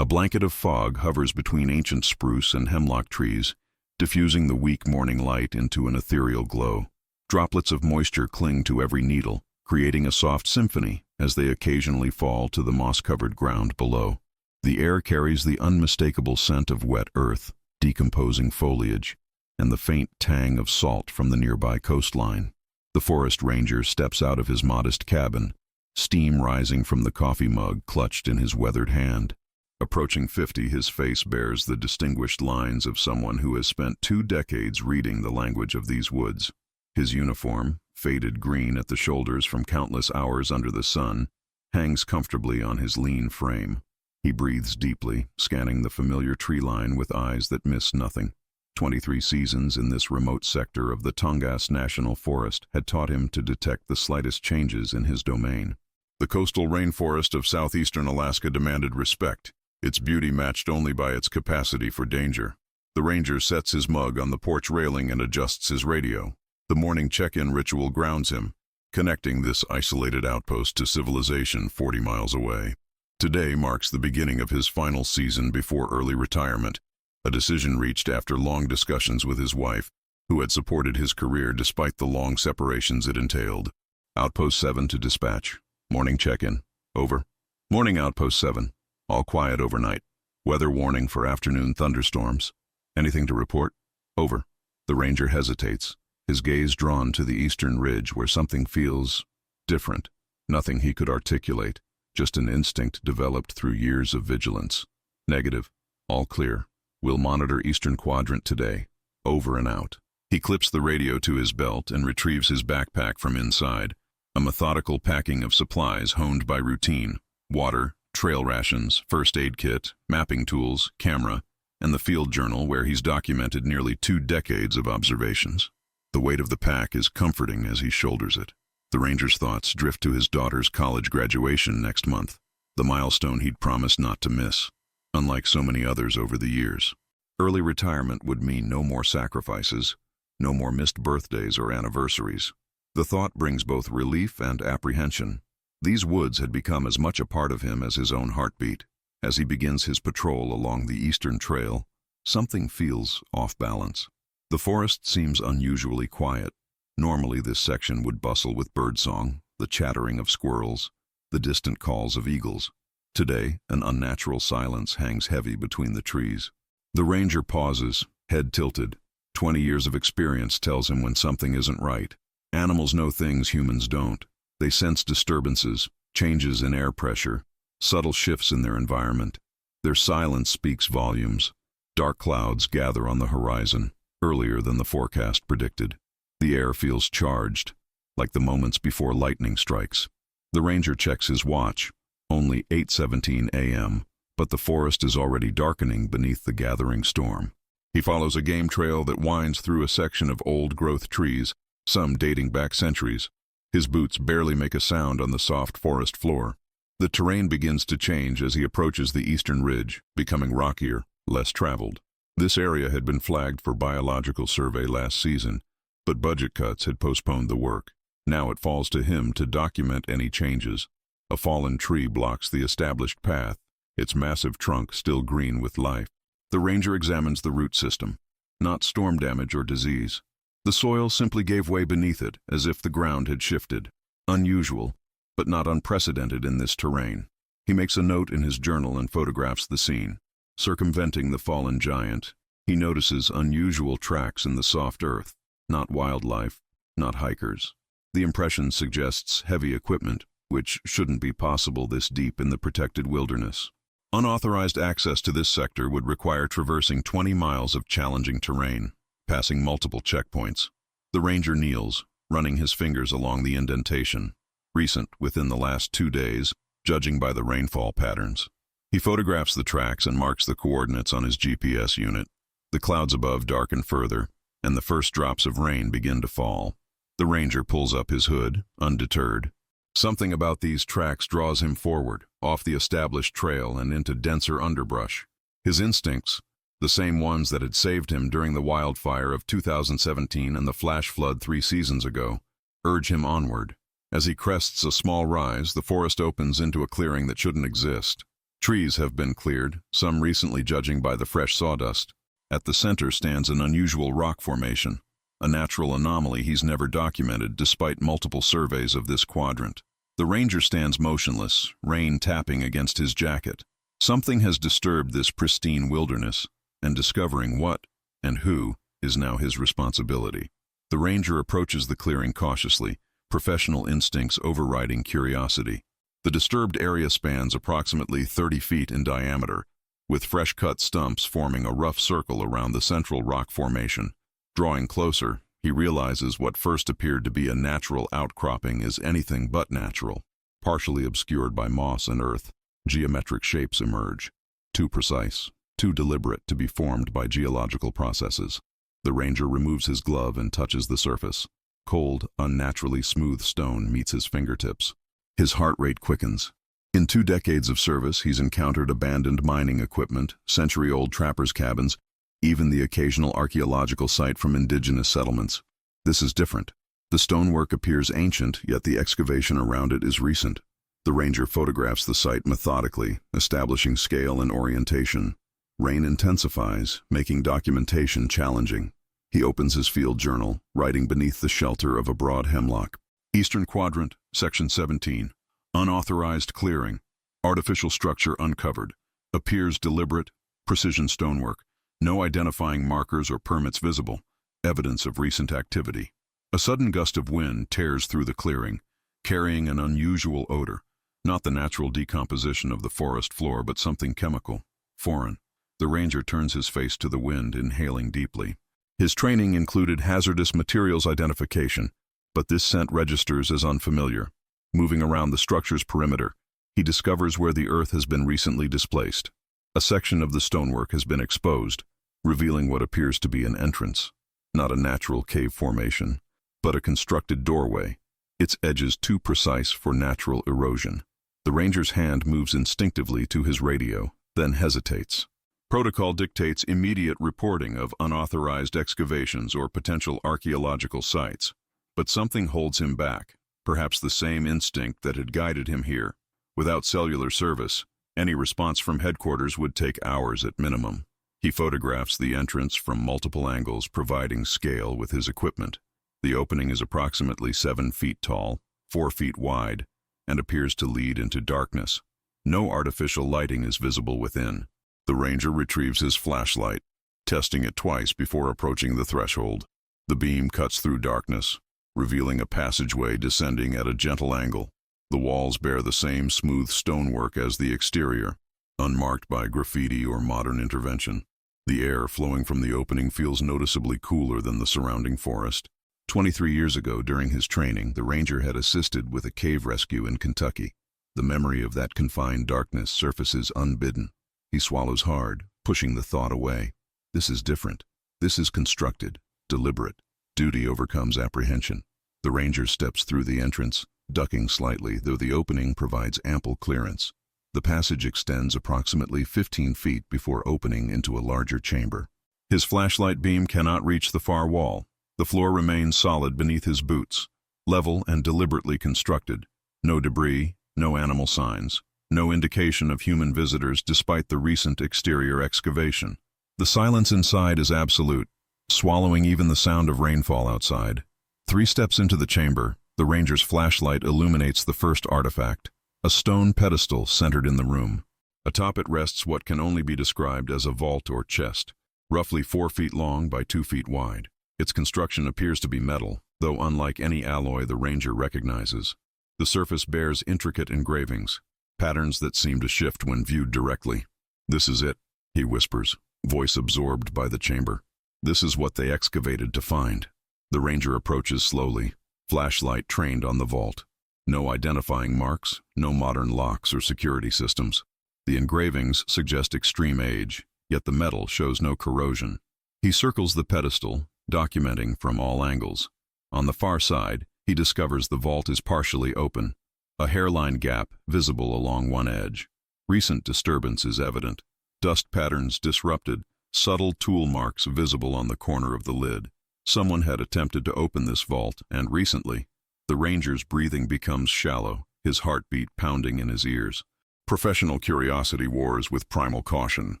A blanket of fog hovers between ancient spruce and hemlock trees, diffusing the weak morning light into an ethereal glow. Droplets of moisture cling to every needle, creating a soft symphony as they occasionally fall to the moss-covered ground below. The air carries the unmistakable scent of wet earth, decomposing foliage, and the faint tang of salt from the nearby coastline. The forest ranger steps out of his modest cabin, steam rising from the coffee mug clutched in his weathered hand. Approaching 50, his face bears the distinguished lines of someone who has spent 2 decades reading the language of these woods. His uniform, faded green at the shoulders from countless hours under the sun, hangs comfortably on his lean frame. He breathes deeply, scanning the familiar tree line with eyes that miss nothing. 23 seasons in this remote sector of the Tongass National Forest had taught him to detect the slightest changes in his domain. The coastal rainforest of southeastern Alaska demanded respect, its beauty matched only by its capacity for danger. The ranger sets his mug on the porch railing and adjusts his radio. The morning check-in ritual grounds him, connecting this isolated outpost to civilization 40 miles away. Today marks the beginning of his final season before early retirement, a decision reached after long discussions with his wife, who had supported his career despite the long separations it entailed. Outpost 7 to dispatch. Morning check-in. Over. Morning Outpost 7. All quiet overnight. Weather warning for afternoon thunderstorms. Anything to report? Over. The ranger hesitates, his gaze drawn to the eastern ridge where something feels different. Nothing he could articulate, just an instinct developed through years of vigilance. Negative. All clear. We'll monitor eastern quadrant today. Over and out. He clips the radio to his belt and retrieves his backpack from inside, a methodical packing of supplies honed by routine: water, trail rations, first aid kit, mapping tools, camera, and the field journal where he's documented nearly 2 decades of observations. The weight of the pack is comforting as he shoulders it. The ranger's thoughts drift to his daughter's college graduation next month, the milestone he'd promised not to miss. Unlike so many others over the years, early retirement would mean no more sacrifices, no more missed birthdays or anniversaries. The thought brings both relief and apprehension. These woods had become as much a part of him as his own heartbeat. As he begins his patrol along the eastern trail, something feels off balance. The forest seems unusually quiet. Normally this section would bustle with birdsong, the chattering of squirrels, the distant calls of eagles. Today, an unnatural silence hangs heavy between the trees. The ranger pauses, head tilted. 20 years of experience tells him when something isn't right. Animals know things humans don't. They sense disturbances, changes in air pressure, subtle shifts in their environment. Their silence speaks volumes. Dark clouds gather on the horizon, earlier than the forecast predicted. The air feels charged, like the moments before lightning strikes. The ranger checks his watch. Only 8:17 a.m., but the forest is already darkening beneath the gathering storm. He follows a game trail that winds through a section of old-growth trees, some dating back centuries. His boots barely make a sound on the soft forest floor. The terrain begins to change as he approaches the eastern ridge, becoming rockier, less traveled. This area had been flagged for biological survey last season, but budget cuts had postponed the work. Now it falls to him to document any changes. A fallen tree blocks the established path, its massive trunk still green with life. The ranger examines the root system. Not storm damage or disease. The soil simply gave way beneath it, as if the ground had shifted. Unusual, but not unprecedented in this terrain. He makes a note in his journal and photographs the scene. Circumventing the fallen giant, he notices unusual tracks in the soft earth. Not wildlife, not hikers. The impression suggests heavy equipment, which shouldn't be possible this deep in the protected wilderness. Unauthorized access to this sector would require traversing 20 miles of challenging terrain, passing multiple checkpoints. The ranger kneels, running his fingers along the indentation. Recent, within the last 2 days, judging by the rainfall patterns. He photographs the tracks and marks the coordinates on his GPS unit. The clouds above darken further, and the first drops of rain begin to fall. The ranger pulls up his hood, undeterred. Something about these tracks draws him forward, off the established trail and into denser underbrush. His instincts, the same ones that had saved him during the wildfire of 2017 and the flash flood 3 seasons ago, urge him onward. As he crests a small rise, the forest opens into a clearing that shouldn't exist. Trees have been cleared, some recently judging by the fresh sawdust. At the center stands an unusual rock formation, a natural anomaly he's never documented despite multiple surveys of this quadrant. The ranger stands motionless, rain tapping against his jacket. Something has disturbed this pristine wilderness, and discovering what and who is now his responsibility. The ranger approaches the clearing cautiously, professional instincts overriding curiosity. The disturbed area spans approximately 30 feet in diameter, with fresh-cut stumps forming a rough circle around the central rock formation. Drawing closer, he realizes what first appeared to be a natural outcropping is anything but natural. Partially obscured by moss and earth, geometric shapes emerge, too precise, too deliberate to be formed by geological processes. The ranger removes his glove and touches the surface. Cold, unnaturally smooth stone meets his fingertips. His heart rate quickens. In 2 decades of service, he's encountered abandoned mining equipment, century-old trappers' cabins, even the occasional archaeological site from indigenous settlements. This is different. The stonework appears ancient, yet the excavation around it is recent. The ranger photographs the site methodically, establishing scale and orientation. Rain intensifies, making documentation challenging. He opens his field journal, writing beneath the shelter of a broad hemlock. Eastern Quadrant, Section 17. Unauthorized clearing. Artificial structure uncovered. Appears deliberate. Precision stonework. No identifying markers or permits visible. Evidence of recent activity. A sudden gust of wind tears through the clearing, carrying an unusual odor. Not the natural decomposition of the forest floor, but something chemical, foreign. The ranger turns his face to the wind, inhaling deeply. His training included hazardous materials identification, but this scent registers as unfamiliar. Moving around the structure's perimeter, he discovers where the earth has been recently displaced. A section of the stonework has been exposed, revealing what appears to be an entrance. Not a natural cave formation, but a constructed doorway, its edges too precise for natural erosion. The ranger's hand moves instinctively to his radio, then hesitates. Protocol dictates immediate reporting of unauthorized excavations or potential archaeological sites. But something holds him back, perhaps the same instinct that had guided him here. Without cellular service, any response from headquarters would take hours at minimum. He photographs the entrance from multiple angles, providing scale with his equipment. The opening is approximately 7 feet tall, 4 feet wide, and appears to lead into darkness. No artificial lighting is visible within. The ranger retrieves his flashlight, testing it twice before approaching the threshold. The beam cuts through darkness, revealing a passageway descending at a gentle angle. The walls bear the same smooth stonework as the exterior, unmarked by graffiti or modern intervention. The air flowing from the opening feels noticeably cooler than the surrounding forest. 23 years ago, during his training, the ranger had assisted with a cave rescue in Kentucky. The memory of that confined darkness surfaces unbidden. He swallows hard, pushing the thought away. This is different. This is constructed, deliberate. Duty overcomes apprehension. The ranger steps through the entrance, ducking slightly, though the opening provides ample clearance. The passage extends approximately 15 feet before opening into a larger chamber. His flashlight beam cannot reach the far wall. The floor remains solid beneath his boots, level and deliberately constructed. No debris, no animal signs, no indication of human visitors despite the recent exterior excavation. The silence inside is absolute, swallowing even the sound of rainfall outside. 3 steps into the chamber, the ranger's flashlight illuminates the first artifact, a stone pedestal centered in the room. Atop it rests what can only be described as a vault or chest, roughly 4 feet long by 2 feet wide. Its construction appears to be metal, though unlike any alloy the ranger recognizes. The surface bears intricate engravings, patterns that seem to shift when viewed directly. "This is it," he whispers, voice absorbed by the chamber. "This is what they excavated to find." The ranger approaches slowly, flashlight trained on the vault. No identifying marks, no modern locks or security systems. The engravings suggest extreme age, yet the metal shows no corrosion. He circles the pedestal, documenting from all angles. On the far side, he discovers the vault is partially open, a hairline gap visible along one edge. Recent disturbance is evident. Dust patterns disrupted, subtle tool marks visible on the corner of the lid. Someone had attempted to open this vault, and recently. The ranger's breathing becomes shallow, his heartbeat pounding in his ears. Professional curiosity wars with primal caution.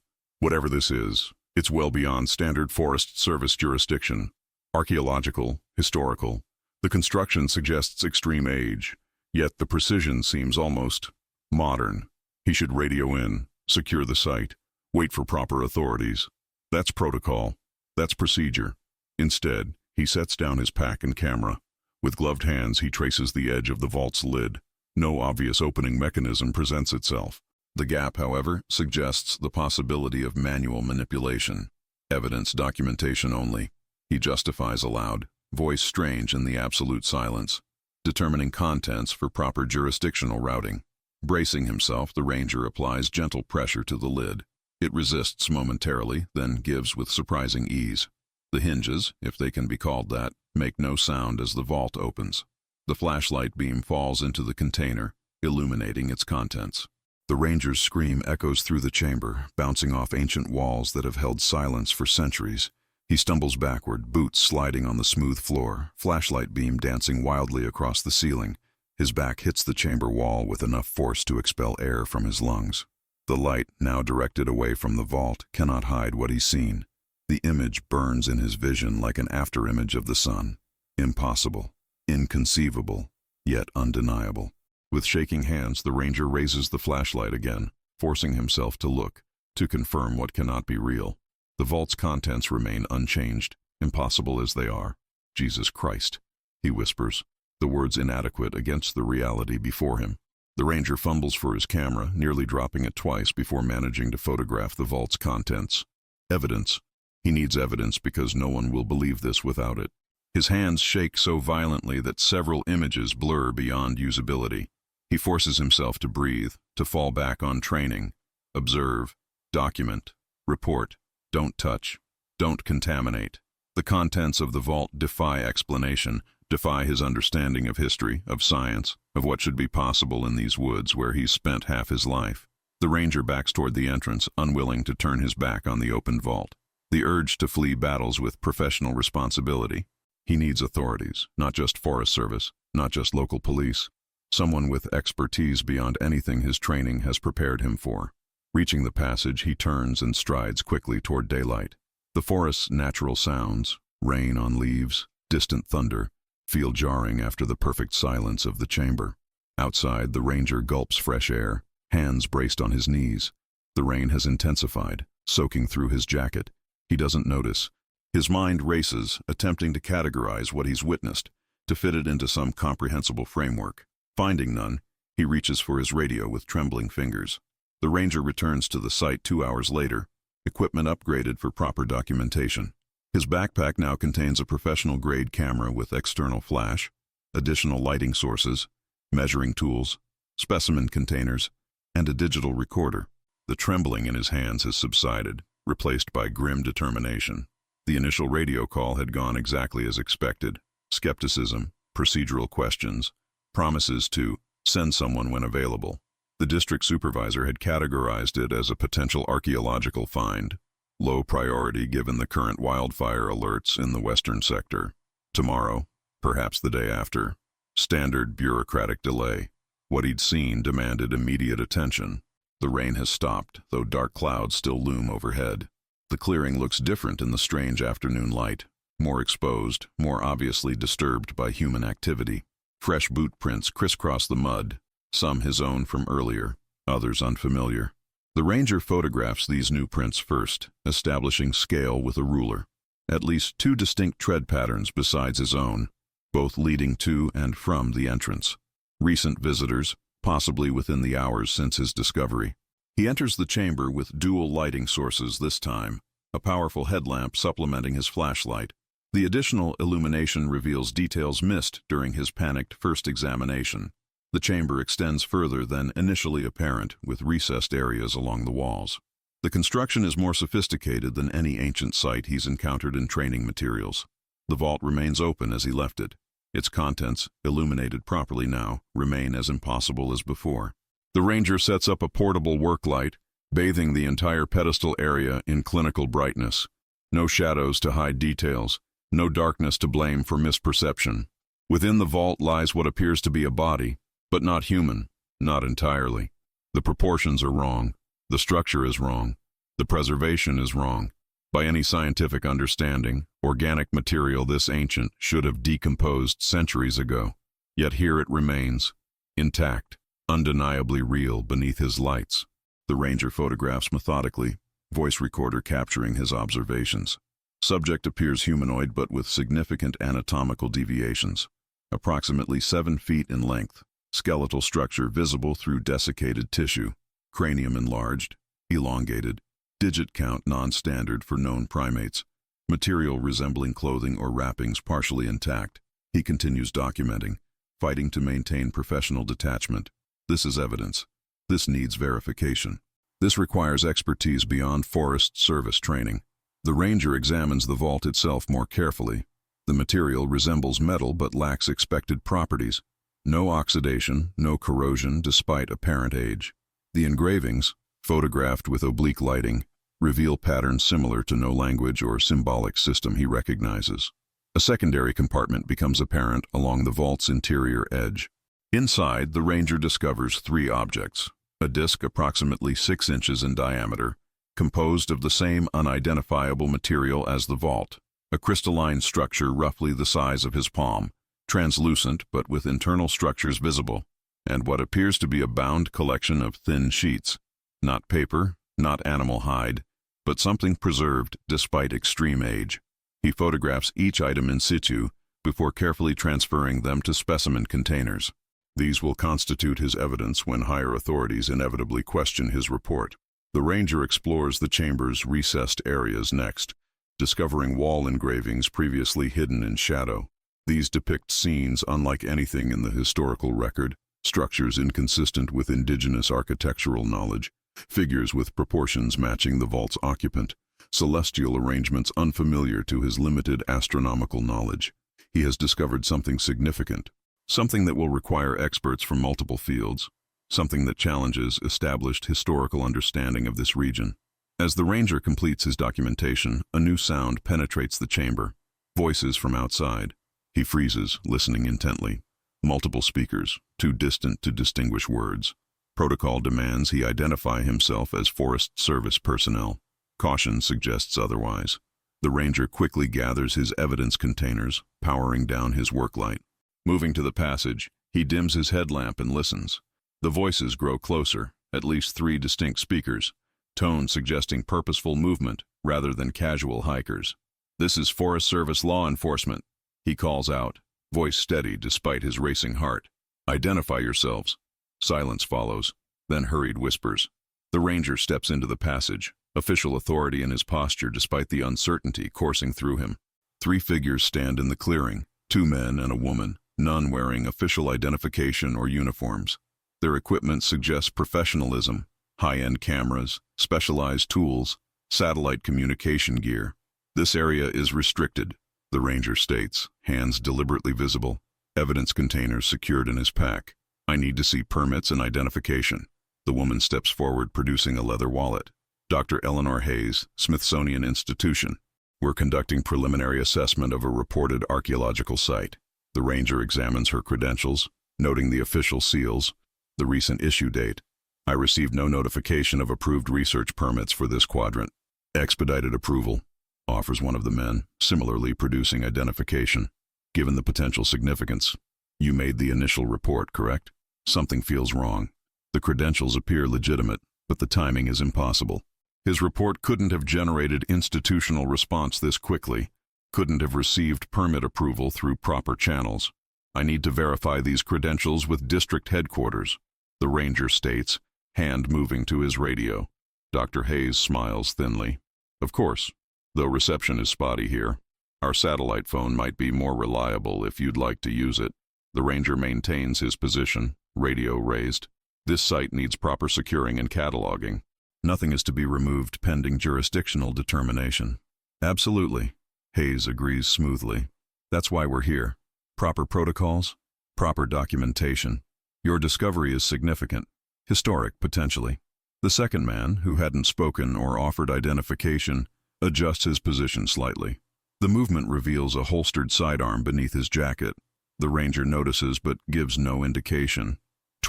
Whatever this is, it's well beyond standard Forest Service jurisdiction. Archaeological, historical. The construction suggests extreme age, yet the precision seems almost modern. He should radio in, secure the site, wait for proper authorities. That's protocol. That's procedure. Instead, he sets down his pack and camera. With gloved hands, he traces the edge of the vault's lid. No obvious opening mechanism presents itself. The gap, however, suggests the possibility of manual manipulation. Evidence documentation only. He justifies aloud, voice strange in the absolute silence, determining contents for proper jurisdictional routing. Bracing himself, the ranger applies gentle pressure to the lid. It resists momentarily, then gives with surprising ease. The hinges, if they can be called that, make no sound as the vault opens. The flashlight beam falls into the container, illuminating its contents. The ranger's scream echoes through the chamber, bouncing off ancient walls that have held silence for centuries. He stumbles backward, boots sliding on the smooth floor, flashlight beam dancing wildly across the ceiling. His back hits the chamber wall with enough force to expel air from his lungs. The light, now directed away from the vault, cannot hide what he's seen. The image burns in his vision like an afterimage of the sun. Impossible, inconceivable, yet undeniable. With shaking hands, the ranger raises the flashlight again, forcing himself to look, to confirm what cannot be real. The vault's contents remain unchanged, impossible as they are. Jesus Christ, he whispers, the words inadequate against the reality before him. The ranger fumbles for his camera, nearly dropping it twice before managing to photograph the vault's contents. Evidence. He needs evidence because no one will believe this without it. His hands shake so violently that several images blur beyond usability. He forces himself to breathe, to fall back on training. Observe, document, report, don't touch, don't contaminate. The contents of the vault defy explanation, defy his understanding of history, of science, of what should be possible in these woods where he's spent half his life. The ranger backs toward the entrance, unwilling to turn his back on the open vault. The urge to flee battles with professional responsibility. He needs authorities, not just Forest Service, not just local police. Someone with expertise beyond anything his training has prepared him for. Reaching the passage, he turns and strides quickly toward daylight. The forest's natural sounds, rain on leaves, distant thunder, feel jarring after the perfect silence of the chamber. Outside, the ranger gulps fresh air, hands braced on his knees. The rain has intensified, soaking through his jacket. He doesn't notice. His mind races, attempting to categorize what he's witnessed, to fit it into some comprehensible framework. Finding none, he reaches for his radio with trembling fingers. The ranger returns to the site 2 hours later, equipment upgraded for proper documentation. His backpack now contains a professional-grade camera with external flash, additional lighting sources, measuring tools, specimen containers, and a digital recorder. The trembling in his hands has subsided, replaced by grim determination. The initial radio call had gone exactly as expected. Skepticism, procedural questions, promises to send someone when available. The district supervisor had categorized it as a potential archaeological find, low priority given the current wildfire alerts in the western sector. Tomorrow, perhaps the day after. Standard bureaucratic delay. What he'd seen demanded immediate attention. The rain has stopped, though dark clouds still loom overhead. The clearing looks different in the strange afternoon light, more exposed, more obviously disturbed by human activity. Fresh boot prints crisscross the mud, some his own from earlier, others unfamiliar. The ranger photographs these new prints first, establishing scale with a ruler. At least 2 distinct tread patterns besides his own, both leading to and from the entrance. Recent visitors, possibly within the hours since his discovery. He enters the chamber with dual lighting sources this time, a powerful headlamp supplementing his flashlight. The additional illumination reveals details missed during his panicked first examination. The chamber extends further than initially apparent, with recessed areas along the walls. The construction is more sophisticated than any ancient site he's encountered in training materials. The vault remains open as he left it. Its contents, illuminated properly now, remain as impossible as before. The ranger sets up a portable work light, bathing the entire pedestal area in clinical brightness. No shadows to hide details, no darkness to blame for misperception. Within the vault lies what appears to be a body, but not human, not entirely. The proportions are wrong. The structure is wrong. The preservation is wrong. By any scientific understanding, organic material this ancient should have decomposed centuries ago. Yet here it remains, intact, undeniably real beneath his lights. The ranger photographs methodically, voice recorder capturing his observations. Subject appears humanoid but with significant anatomical deviations. Approximately 7 feet in length, skeletal structure visible through desiccated tissue, cranium enlarged, elongated, digit count non-standard for known primates, material resembling clothing or wrappings partially intact. He continues documenting, fighting to maintain professional detachment. This is evidence. This needs verification. This requires expertise beyond Forest Service training. The ranger examines the vault itself more carefully. The material resembles metal but lacks expected properties. No oxidation, no corrosion despite apparent age. The engravings, photographed with oblique lighting, reveal patterns similar to no language or symbolic system he recognizes. A secondary compartment becomes apparent along the vault's interior edge. Inside, the ranger discovers 3 objects. A disc approximately 6 inches in diameter, composed of the same unidentifiable material as the vault. A crystalline structure roughly the size of his palm, translucent but with internal structures visible, and what appears to be a bound collection of thin sheets. Not paper, not animal hide, but something preserved despite extreme age. He photographs each item in situ before carefully transferring them to specimen containers. These will constitute his evidence when higher authorities inevitably question his report. The ranger explores the chamber's recessed areas next, discovering wall engravings previously hidden in shadow. These depict scenes unlike anything in the historical record, structures inconsistent with indigenous architectural knowledge, figures with proportions matching the vault's occupant, celestial arrangements unfamiliar to his limited astronomical knowledge. He has discovered something significant, something that will require experts from multiple fields, something that challenges established historical understanding of this region. As the ranger completes his documentation, a new sound penetrates the chamber. Voices from outside. He freezes, listening intently. Multiple speakers, too distant to distinguish words. Protocol demands he identify himself as Forest Service personnel. Caution suggests otherwise. The ranger quickly gathers his evidence containers, powering down his work light. Moving to the passage, he dims his headlamp and listens. The voices grow closer, at least 3 distinct speakers, tone suggesting purposeful movement rather than casual hikers. "This is Forest Service law enforcement," he calls out, voice steady despite his racing heart. "Identify yourselves." Silence follows, then hurried whispers. The ranger steps into the passage, official authority in his posture despite the uncertainty coursing through him. 3 figures stand in the clearing, 2 men and a woman, none wearing official identification or uniforms. Their equipment suggests professionalism, high-end cameras, specialized tools, satellite communication gear. This area is restricted, the ranger states, hands deliberately visible, evidence containers secured in his pack. "I need to see permits and identification." The woman steps forward, producing a leather wallet. "Dr. Eleanor Hayes, Smithsonian Institution. We're conducting preliminary assessment of a reported archaeological site." The ranger examines her credentials, noting the official seals, the recent issue date. "I received no notification of approved research permits for this quadrant." "Expedited approval," offers one of the men, similarly producing identification. "Given the potential significance, you made the initial report, correct?" Something feels wrong. The credentials appear legitimate, but the timing is impossible. His report couldn't have generated institutional response this quickly, couldn't have received permit approval through proper channels. "I need to verify these credentials with district headquarters," the ranger states, hand moving to his radio. Dr. Hayes smiles thinly. "Of course, though reception is spotty here. Our satellite phone might be more reliable if you'd like to use it." The ranger maintains his position, radio raised. "This site needs proper securing and cataloging. Nothing is to be removed pending jurisdictional determination." "Absolutely," Hayes agrees smoothly. "That's why we're here. Proper protocols, proper documentation. Your discovery is significant, historic potentially." The second man, who hadn't spoken or offered identification, adjusts his position slightly. The movement reveals a holstered sidearm beneath his jacket. The ranger notices but gives no indication.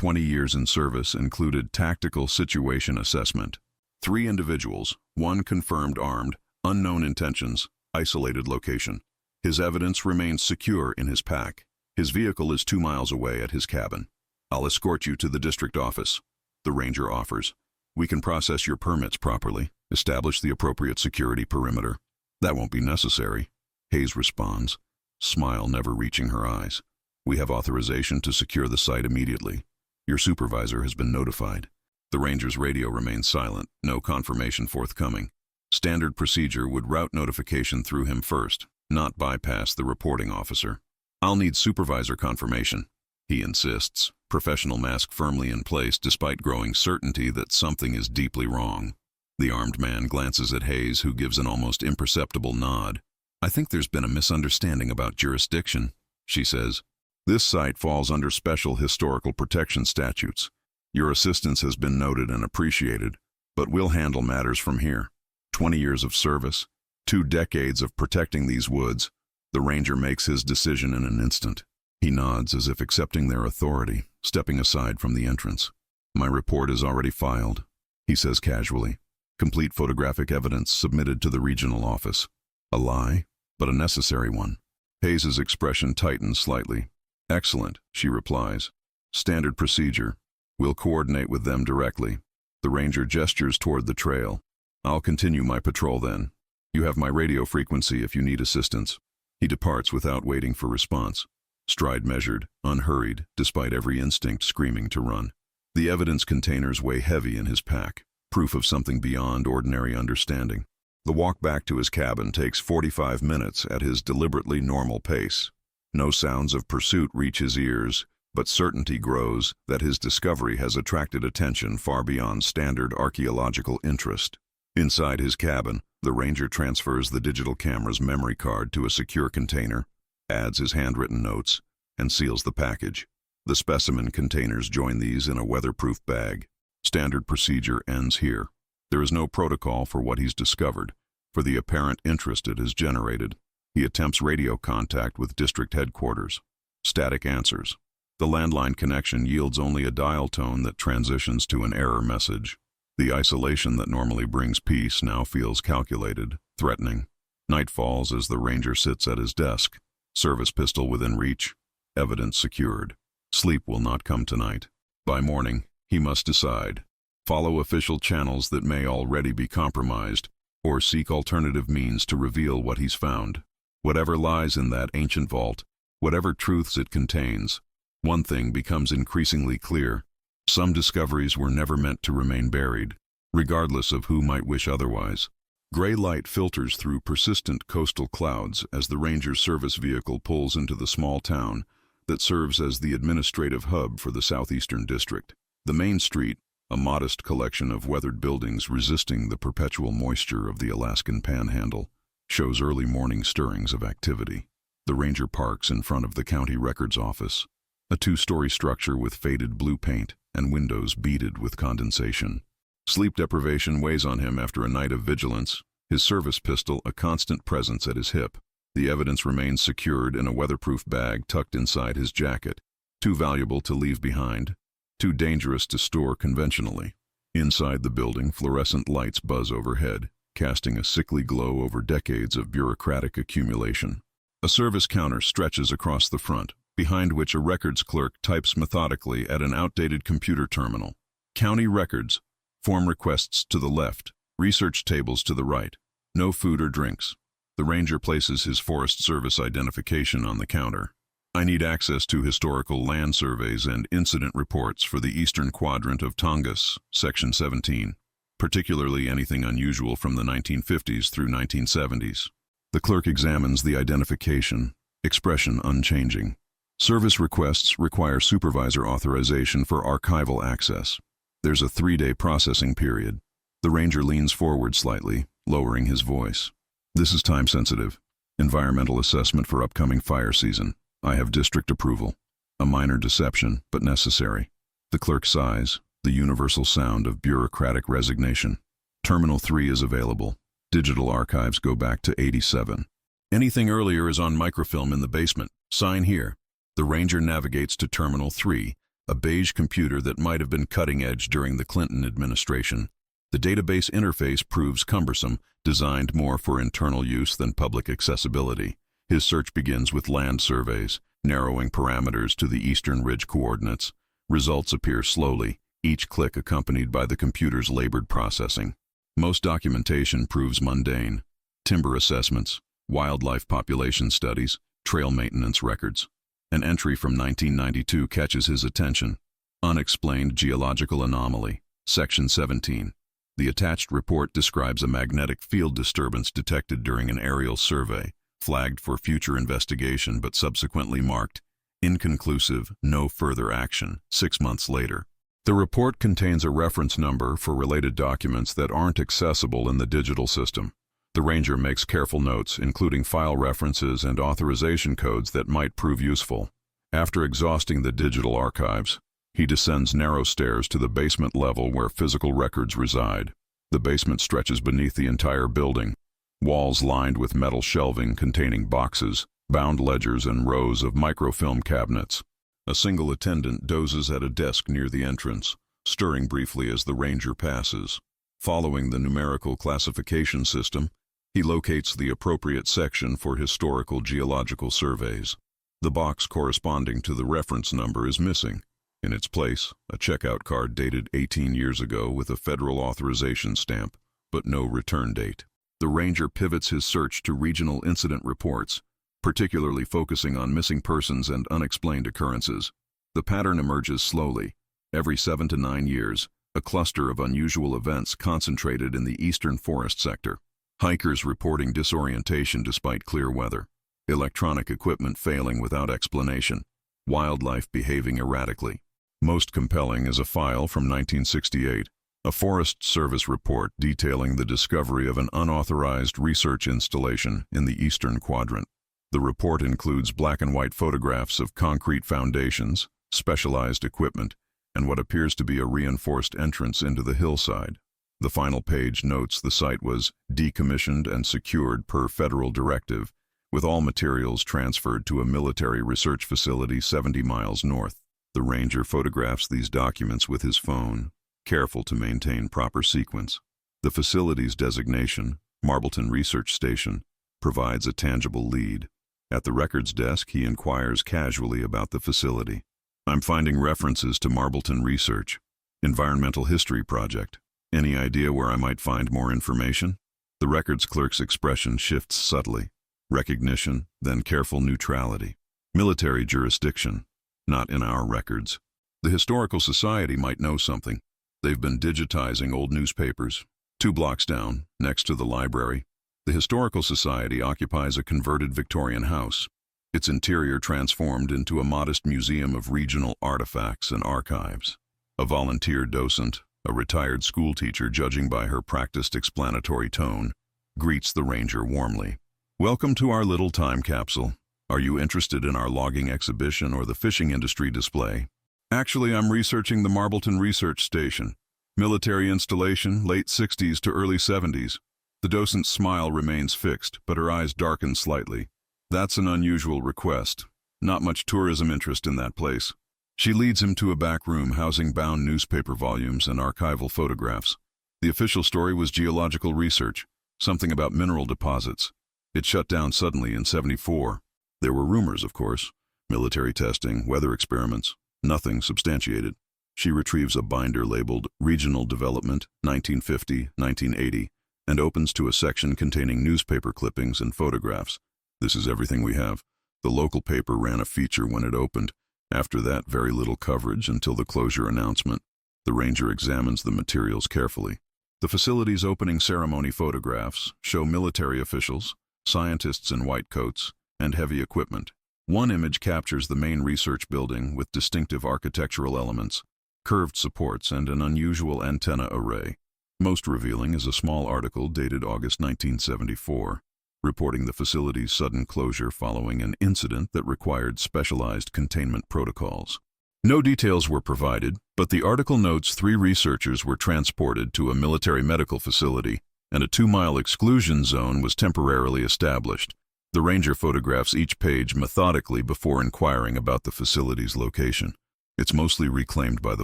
20 years in service included tactical situation assessment. 3 individuals, 1 confirmed armed, unknown intentions, isolated location. His evidence remains secure in his pack. His vehicle is 2 miles away at his cabin. I'll escort you to the district office. The ranger offers. We can process your permits properly, establish the appropriate security perimeter. That won't be necessary. Hayes responds, smile never reaching her eyes. We have authorization to secure the site immediately. Your supervisor has been notified. The ranger's radio remains silent, no confirmation forthcoming. Standard procedure would route notification through him first, not bypass the reporting officer. I'll need supervisor confirmation, he insists, professional mask firmly in place despite growing certainty that something is deeply wrong. The armed man glances at Hayes, who gives an almost imperceptible nod. I think there's been a misunderstanding about jurisdiction, she says. This site falls under special historical protection statutes. Your assistance has been noted and appreciated, but we'll handle matters from here. 20 years of service, 2 decades of protecting these woods. The ranger makes his decision in an instant. He nods as if accepting their authority, stepping aside from the entrance. My report is already filed, he says casually. Complete photographic evidence submitted to the regional office. A lie, but a necessary one. Hayes' expression tightens slightly. Excellent, she replies. Standard procedure. We'll coordinate with them directly. The ranger gestures toward the trail. I'll continue my patrol then. You have my radio frequency if you need assistance. He departs without waiting for response. Stride measured, unhurried, despite every instinct screaming to run. The evidence containers weigh heavy in his pack, proof of something beyond ordinary understanding. The walk back to his cabin takes 45 minutes at his deliberately normal pace. No sounds of pursuit reach his ears, but certainty grows that his discovery has attracted attention far beyond standard archaeological interest. Inside his cabin, the ranger transfers the digital camera's memory card to a secure container, adds his handwritten notes, and seals the package. The specimen containers join these in a weatherproof bag. Standard procedure ends here. There is no protocol for what he's discovered, for the apparent interest it has generated. He attempts radio contact with district headquarters. Static answers. The landline connection yields only a dial tone that transitions to an error message. The isolation that normally brings peace now feels calculated, threatening. Night falls as the ranger sits at his desk. Service pistol within reach. Evidence secured. Sleep will not come tonight. By morning, he must decide. Follow official channels that may already be compromised, or seek alternative means to reveal what he's found. Whatever lies in that ancient vault, whatever truths it contains, one thing becomes increasingly clear. Some discoveries were never meant to remain buried, regardless of who might wish otherwise. Gray light filters through persistent coastal clouds as the ranger's service vehicle pulls into the small town that serves as the administrative hub for the southeastern district. The main street, a modest collection of weathered buildings resisting the perpetual moisture of the Alaskan Panhandle, shows early morning stirrings of activity. The ranger parks in front of the county records office, a 2-story structure with faded blue paint and windows beaded with condensation. Sleep deprivation weighs on him after a night of vigilance, his service pistol a constant presence at his hip. The evidence remains secured in a weatherproof bag tucked inside his jacket, too valuable to leave behind, too dangerous to store conventionally. Inside the building, fluorescent lights buzz overhead, casting a sickly glow over decades of bureaucratic accumulation. A service counter stretches across the front, behind which a records clerk types methodically at an outdated computer terminal. County records, form requests to the left, research tables to the right. No food or drinks. The ranger places his Forest Service identification on the counter. I need access to historical land surveys and incident reports for the eastern quadrant of Tongass, Section 17, particularly anything unusual from the 1950s through 1970s. The clerk examines the identification, expression unchanging. Service requests require supervisor authorization for archival access. There's a 3-day processing period. The ranger leans forward slightly, lowering his voice. This is time-sensitive. Environmental assessment for upcoming fire season. I have district approval. A minor deception, but necessary. The clerk sighs, the universal sound of bureaucratic resignation. Terminal 3 is available. Digital archives go back to '87. Anything earlier is on microfilm in the basement. Sign here. The ranger navigates to Terminal 3, a beige computer that might have been cutting edge during the Clinton administration. The database interface proves cumbersome, designed more for internal use than public accessibility. His search begins with land surveys, narrowing parameters to the eastern ridge coordinates. Results appear slowly, each click accompanied by the computer's labored processing. Most documentation proves mundane: timber assessments, wildlife population studies, trail maintenance records. An entry from 1992 catches his attention. Unexplained geological anomaly, Section 17. The attached report describes a magnetic field disturbance detected during an aerial survey, flagged for future investigation but subsequently marked inconclusive, no further action, 6 months later. The report contains a reference number for related documents that aren't accessible in the digital system. The ranger makes careful notes, including file references and authorization codes that might prove useful. After exhausting the digital archives, he descends narrow stairs to the basement level where physical records reside. The basement stretches beneath the entire building, walls lined with metal shelving containing boxes, bound ledgers, and rows of microfilm cabinets. A single attendant dozes at a desk near the entrance, stirring briefly as the ranger passes. Following the numerical classification system, he locates the appropriate section for historical geological surveys. The box corresponding to the reference number is missing. In its place, a checkout card dated 18 years ago with a federal authorization stamp, but no return date. The ranger pivots his search to regional incident reports, particularly focusing on missing persons and unexplained occurrences. The pattern emerges slowly. Every 7 to 9 years, a cluster of unusual events concentrated in the eastern forest sector. Hikers reporting disorientation despite clear weather. Electronic equipment failing without explanation. Wildlife behaving erratically. Most compelling is a file from 1968, a Forest Service report detailing the discovery of an unauthorized research installation in the eastern quadrant. The report includes black and white photographs of concrete foundations, specialized equipment, and what appears to be a reinforced entrance into the hillside. The final page notes the site was decommissioned and secured per federal directive, with all materials transferred to a military research facility 70 miles north. The ranger photographs these documents with his phone, careful to maintain proper sequence. The facility's designation, Marbleton Research Station, provides a tangible lead. At the records desk, he inquires casually about the facility. "I'm finding references to Marbleton Research, Environmental History Project. Any idea where I might find more information?" The records clerk's expression shifts subtly. Recognition, then careful neutrality. "Military jurisdiction. Not in our records. The Historical Society might know something. They've been digitizing old newspapers. 2 blocks down, next to the library. The Historical Society occupies a converted Victorian house, its interior transformed into a modest museum of regional artifacts and archives. A volunteer docent, a retired schoolteacher judging by her practiced explanatory tone, greets the ranger warmly. "Welcome to our little time capsule. Are you interested in our logging exhibition or the fishing industry display?" "Actually, I'm researching the Marbleton Research Station. Military installation, late 60s to early 70s. The docent's smile remains fixed, but her eyes darken slightly. "That's an unusual request. Not much tourism interest in that place." She leads him to a back room housing bound newspaper volumes and archival photographs. The official story was geological research, something about mineral deposits. It shut down suddenly in '74. There were rumors, of course. Military testing, weather experiments. Nothing substantiated. She retrieves a binder labeled Regional Development, 1950-1980, and opens to a section containing newspaper clippings and photographs. "This is everything we have. The local paper ran a feature when it opened. After that, very little coverage until the closure announcement." The ranger examines the materials carefully. The facility's opening ceremony photographs show military officials, scientists in white coats, and heavy equipment. One image captures the main research building with distinctive architectural elements, curved supports, and an unusual antenna array. Most revealing is a small article dated August 1974, reporting the facility's sudden closure following an incident that required specialized containment protocols. No details were provided, but the article notes 3 researchers were transported to a military medical facility, and a 2-mile exclusion zone was temporarily established. The ranger photographs each page methodically before inquiring about the facility's location. It's mostly reclaimed by the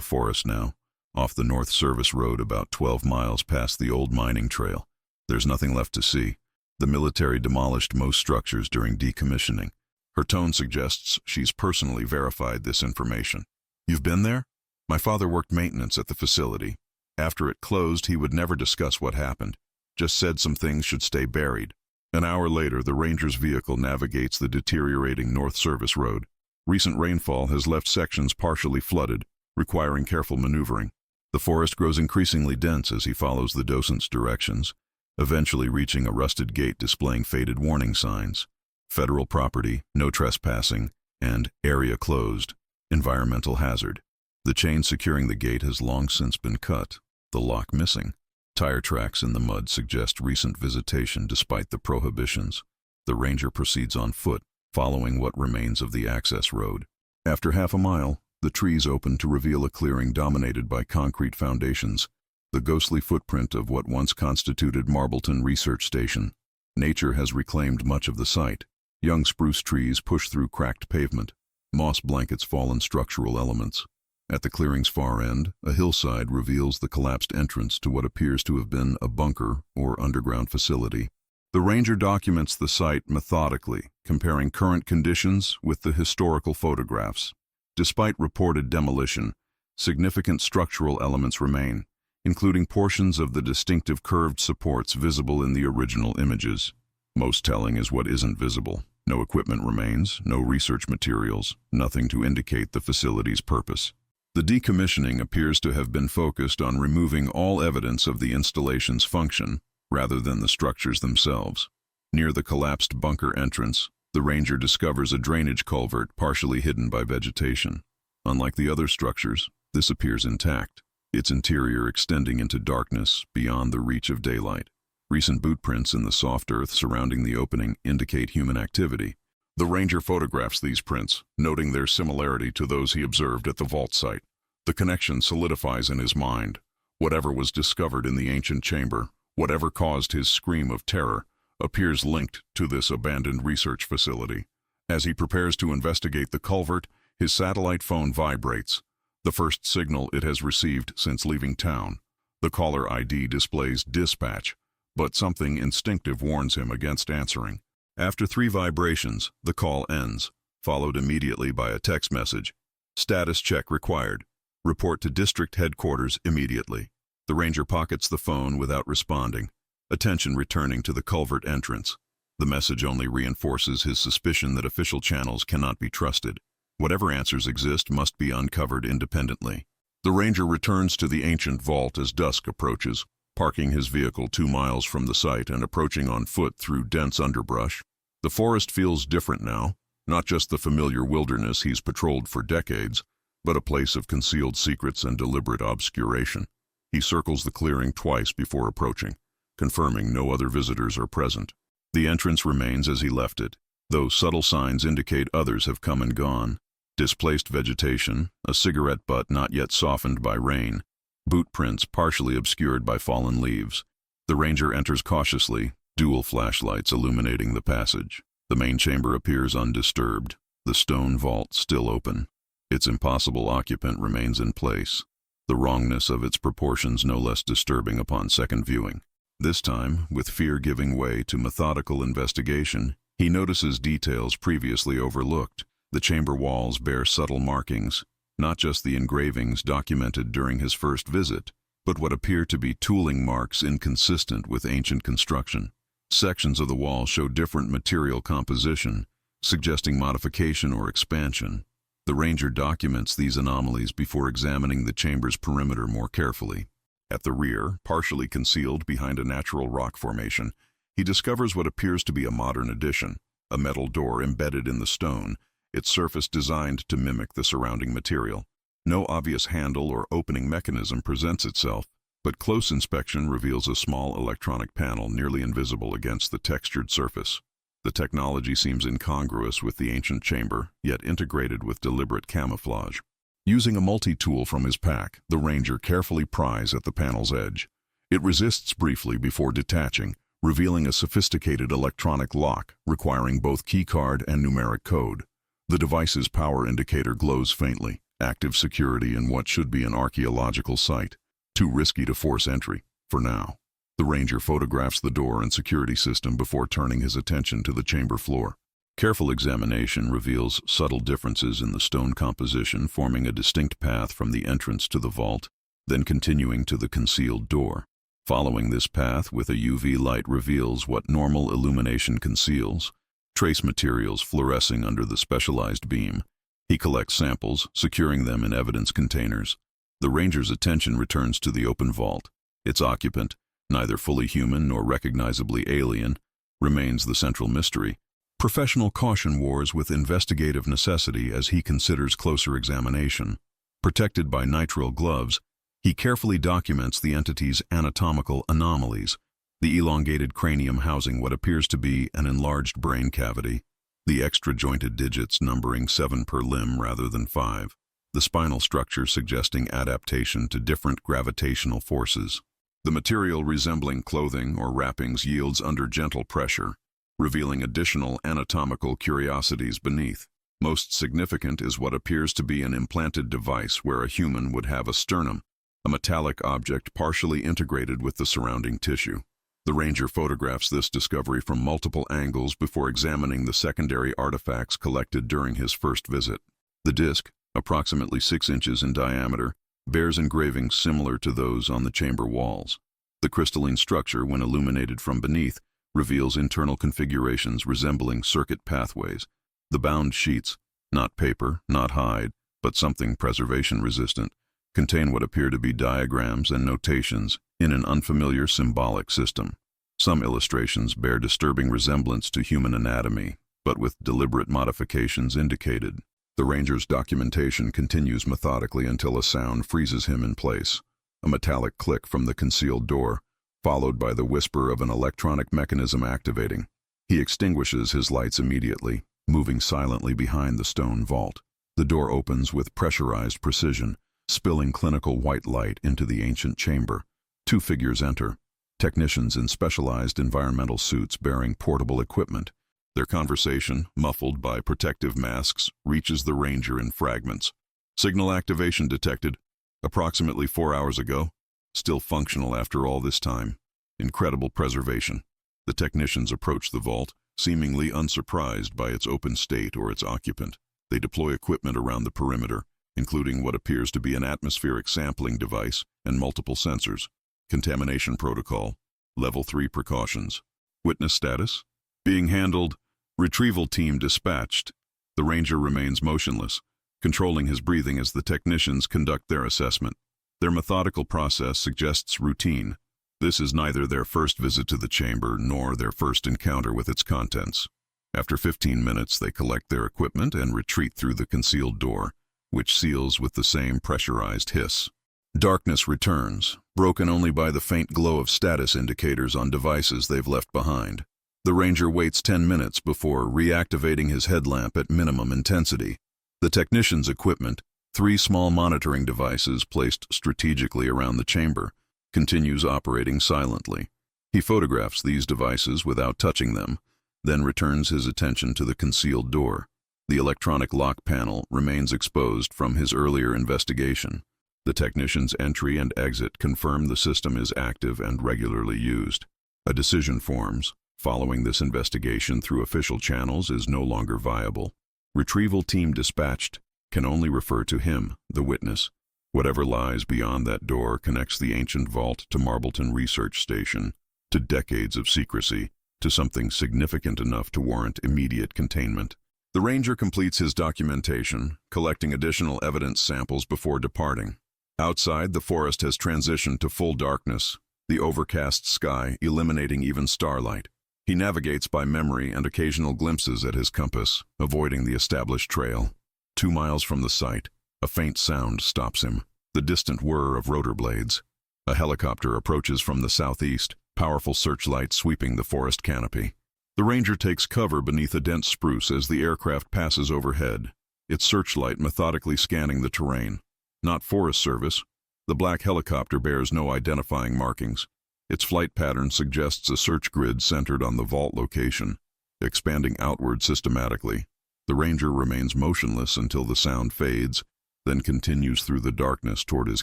forest now, off the North Service Road about 12 miles past the old mining trail. There's nothing left to see. The military demolished most structures during decommissioning. Her tone suggests she's personally verified this information. You've been there? My father worked maintenance at the facility. After it closed, he would never discuss what happened, just said some things should stay buried. An hour later, the ranger's vehicle navigates the deteriorating North Service Road. Recent rainfall has left sections partially flooded, requiring careful maneuvering. The forest grows increasingly dense as he follows the docent's directions, eventually reaching a rusted gate displaying faded warning signs. Federal property, no trespassing, and area closed, environmental hazard. The chain securing the gate has long since been cut, the lock missing. Tire tracks in the mud suggest recent visitation despite the prohibitions. The ranger proceeds on foot, following what remains of the access road. After half a mile, the trees open to reveal a clearing dominated by concrete foundations, the ghostly footprint of what once constituted Marbleton Research Station. Nature has reclaimed much of the site. Young spruce trees push through cracked pavement. Moss blankets fallen structural elements. At the clearing's far end, a hillside reveals the collapsed entrance to what appears to have been a bunker or underground facility. The ranger documents the site methodically, comparing current conditions with the historical photographs. Despite reported demolition, significant structural elements remain, including portions of the distinctive curved supports visible in the original images. Most telling is what isn't visible. No equipment remains, no research materials, nothing to indicate the facility's purpose. The decommissioning appears to have been focused on removing all evidence of the installation's function, rather than the structures themselves. Near the collapsed bunker entrance, the ranger discovers a drainage culvert partially hidden by vegetation. Unlike the other structures, this appears intact, its interior extending into darkness beyond the reach of daylight. Recent boot prints in the soft earth surrounding the opening indicate human activity. The ranger photographs these prints, noting their similarity to those he observed at the vault site. The connection solidifies in his mind. Whatever was discovered in the ancient chamber, whatever caused his scream of terror, appears linked to this abandoned research facility. As he prepares to investigate the culvert, his satellite phone vibrates, the first signal it has received since leaving town. The caller ID displays dispatch, but something instinctive warns him against answering. After 3 vibrations, the call ends, followed immediately by a text message. Status check required. Report to district headquarters immediately. The ranger pockets the phone without responding, attention returning to the culvert entrance. The message only reinforces his suspicion that official channels cannot be trusted. Whatever answers exist must be uncovered independently. The ranger returns to the ancient vault as dusk approaches, parking his vehicle 2 miles from the site and approaching on foot through dense underbrush. The forest feels different now, not just the familiar wilderness he's patrolled for decades, but a place of concealed secrets and deliberate obscuration. He circles the clearing twice before approaching, confirming no other visitors are present. The entrance remains as he left it, though subtle signs indicate others have come and gone. Displaced vegetation, a cigarette butt not yet softened by rain, boot prints partially obscured by fallen leaves. The ranger enters cautiously, dual flashlights illuminating the passage. The main chamber appears undisturbed, the stone vault still open. Its impossible occupant remains in place, the wrongness of its proportions no less disturbing upon second viewing. This time, with fear giving way to methodical investigation, he notices details previously overlooked. The chamber walls bear subtle markings, not just the engravings documented during his first visit, but what appear to be tooling marks inconsistent with ancient construction. Sections of the wall show different material composition, suggesting modification or expansion. The ranger documents these anomalies before examining the chamber's perimeter more carefully. At the rear, partially concealed behind a natural rock formation, he discovers what appears to be a modern addition, a metal door embedded in the stone, its surface designed to mimic the surrounding material. No obvious handle or opening mechanism presents itself, but close inspection reveals a small electronic panel nearly invisible against the textured surface. The technology seems incongruous with the ancient chamber, yet integrated with deliberate camouflage. Using a multi-tool from his pack, the ranger carefully pries at the panel's edge. It resists briefly before detaching, revealing a sophisticated electronic lock requiring both keycard and numeric code. The device's power indicator glows faintly, Active security in what should be an archaeological site. Too risky to force entry, for now. The ranger photographs the door and security system before turning his attention to the chamber floor. Careful examination reveals subtle differences in the stone composition, forming a distinct path from the entrance to the vault, then continuing to the concealed door. Following this path with a UV light reveals what normal illumination conceals, trace materials fluorescing under the specialized beam. He collects samples, securing them in evidence containers. The ranger's attention returns to the open vault. Its occupant, neither fully human nor recognizably alien, remains the central mystery. Professional caution wars with investigative necessity as he considers closer examination. Protected by nitrile gloves, he carefully documents the entity's anatomical anomalies, the elongated cranium housing what appears to be an enlarged brain cavity, the extra-jointed digits numbering 7 per limb rather than 5, the spinal structure suggesting adaptation to different gravitational forces. The material resembling clothing or wrappings yields under gentle pressure, revealing additional anatomical curiosities beneath. Most significant is what appears to be an implanted device where a human would have a sternum, a metallic object partially integrated with the surrounding tissue. The ranger photographs this discovery from multiple angles before examining the secondary artifacts collected during his first visit. The disc, approximately 6 inches in diameter, bears engravings similar to those on the chamber walls. The crystalline structure, when illuminated from beneath, reveals internal configurations resembling circuit pathways. The bound sheets, not paper, not hide, but something preservation-resistant, contain what appear to be diagrams and notations in an unfamiliar symbolic system. Some illustrations bear disturbing resemblance to human anatomy, but with deliberate modifications indicated. The ranger's documentation continues methodically until a sound freezes him in place. A metallic click from the concealed door, followed by the whisper of an electronic mechanism activating. He extinguishes his lights immediately, moving silently behind the stone vault. The door opens with pressurized precision, spilling clinical white light into the ancient chamber. 2 figures enter, technicians in specialized environmental suits bearing portable equipment. Their conversation, muffled by protective masks, reaches the ranger in fragments. Signal activation detected, approximately 4 hours ago. Still functional after all this time. Incredible preservation. The technicians approach the vault, seemingly unsurprised by its open state or its occupant. They deploy equipment around the perimeter, including what appears to be an atmospheric sampling device and multiple sensors. Contamination protocol. Level 3 precautions. Witness status. Being handled. Retrieval team dispatched. The ranger remains motionless, controlling his breathing as the technicians conduct their assessment. Their methodical process suggests routine. This is neither their first visit to the chamber nor their first encounter with its contents. After 15 minutes, they collect their equipment and retreat through the concealed door, which seals with the same pressurized hiss. Darkness returns, broken only by the faint glow of status indicators on devices they've left behind. The ranger waits 10 minutes before reactivating his headlamp at minimum intensity. The technician's equipment, 3 small monitoring devices placed strategically around the chamber, continues operating silently. He photographs these devices without touching them, then returns his attention to the concealed door. The electronic lock panel remains exposed from his earlier investigation. The technician's entry and exit confirm the system is active and regularly used. A decision forms. Following this investigation through official channels is no longer viable. Retrieval team dispatched can only refer to him, the witness. Whatever lies beyond that door connects the ancient vault to Marbleton Research Station, to decades of secrecy, to something significant enough to warrant immediate containment. The ranger completes his documentation, collecting additional evidence samples before departing. Outside, the forest has transitioned to full darkness, the overcast sky eliminating even starlight. He navigates by memory and occasional glimpses at his compass, avoiding the established trail. 2 miles from the site, a faint sound stops him, the distant whir of rotor blades. A helicopter approaches from the southeast, powerful searchlight sweeping the forest canopy. The ranger takes cover beneath a dense spruce as the aircraft passes overhead, its searchlight methodically scanning the terrain. Not Forest Service. The black helicopter bears no identifying markings. Its flight pattern suggests a search grid centered on the vault location, expanding outward systematically. The ranger remains motionless until the sound fades, then continues through the darkness toward his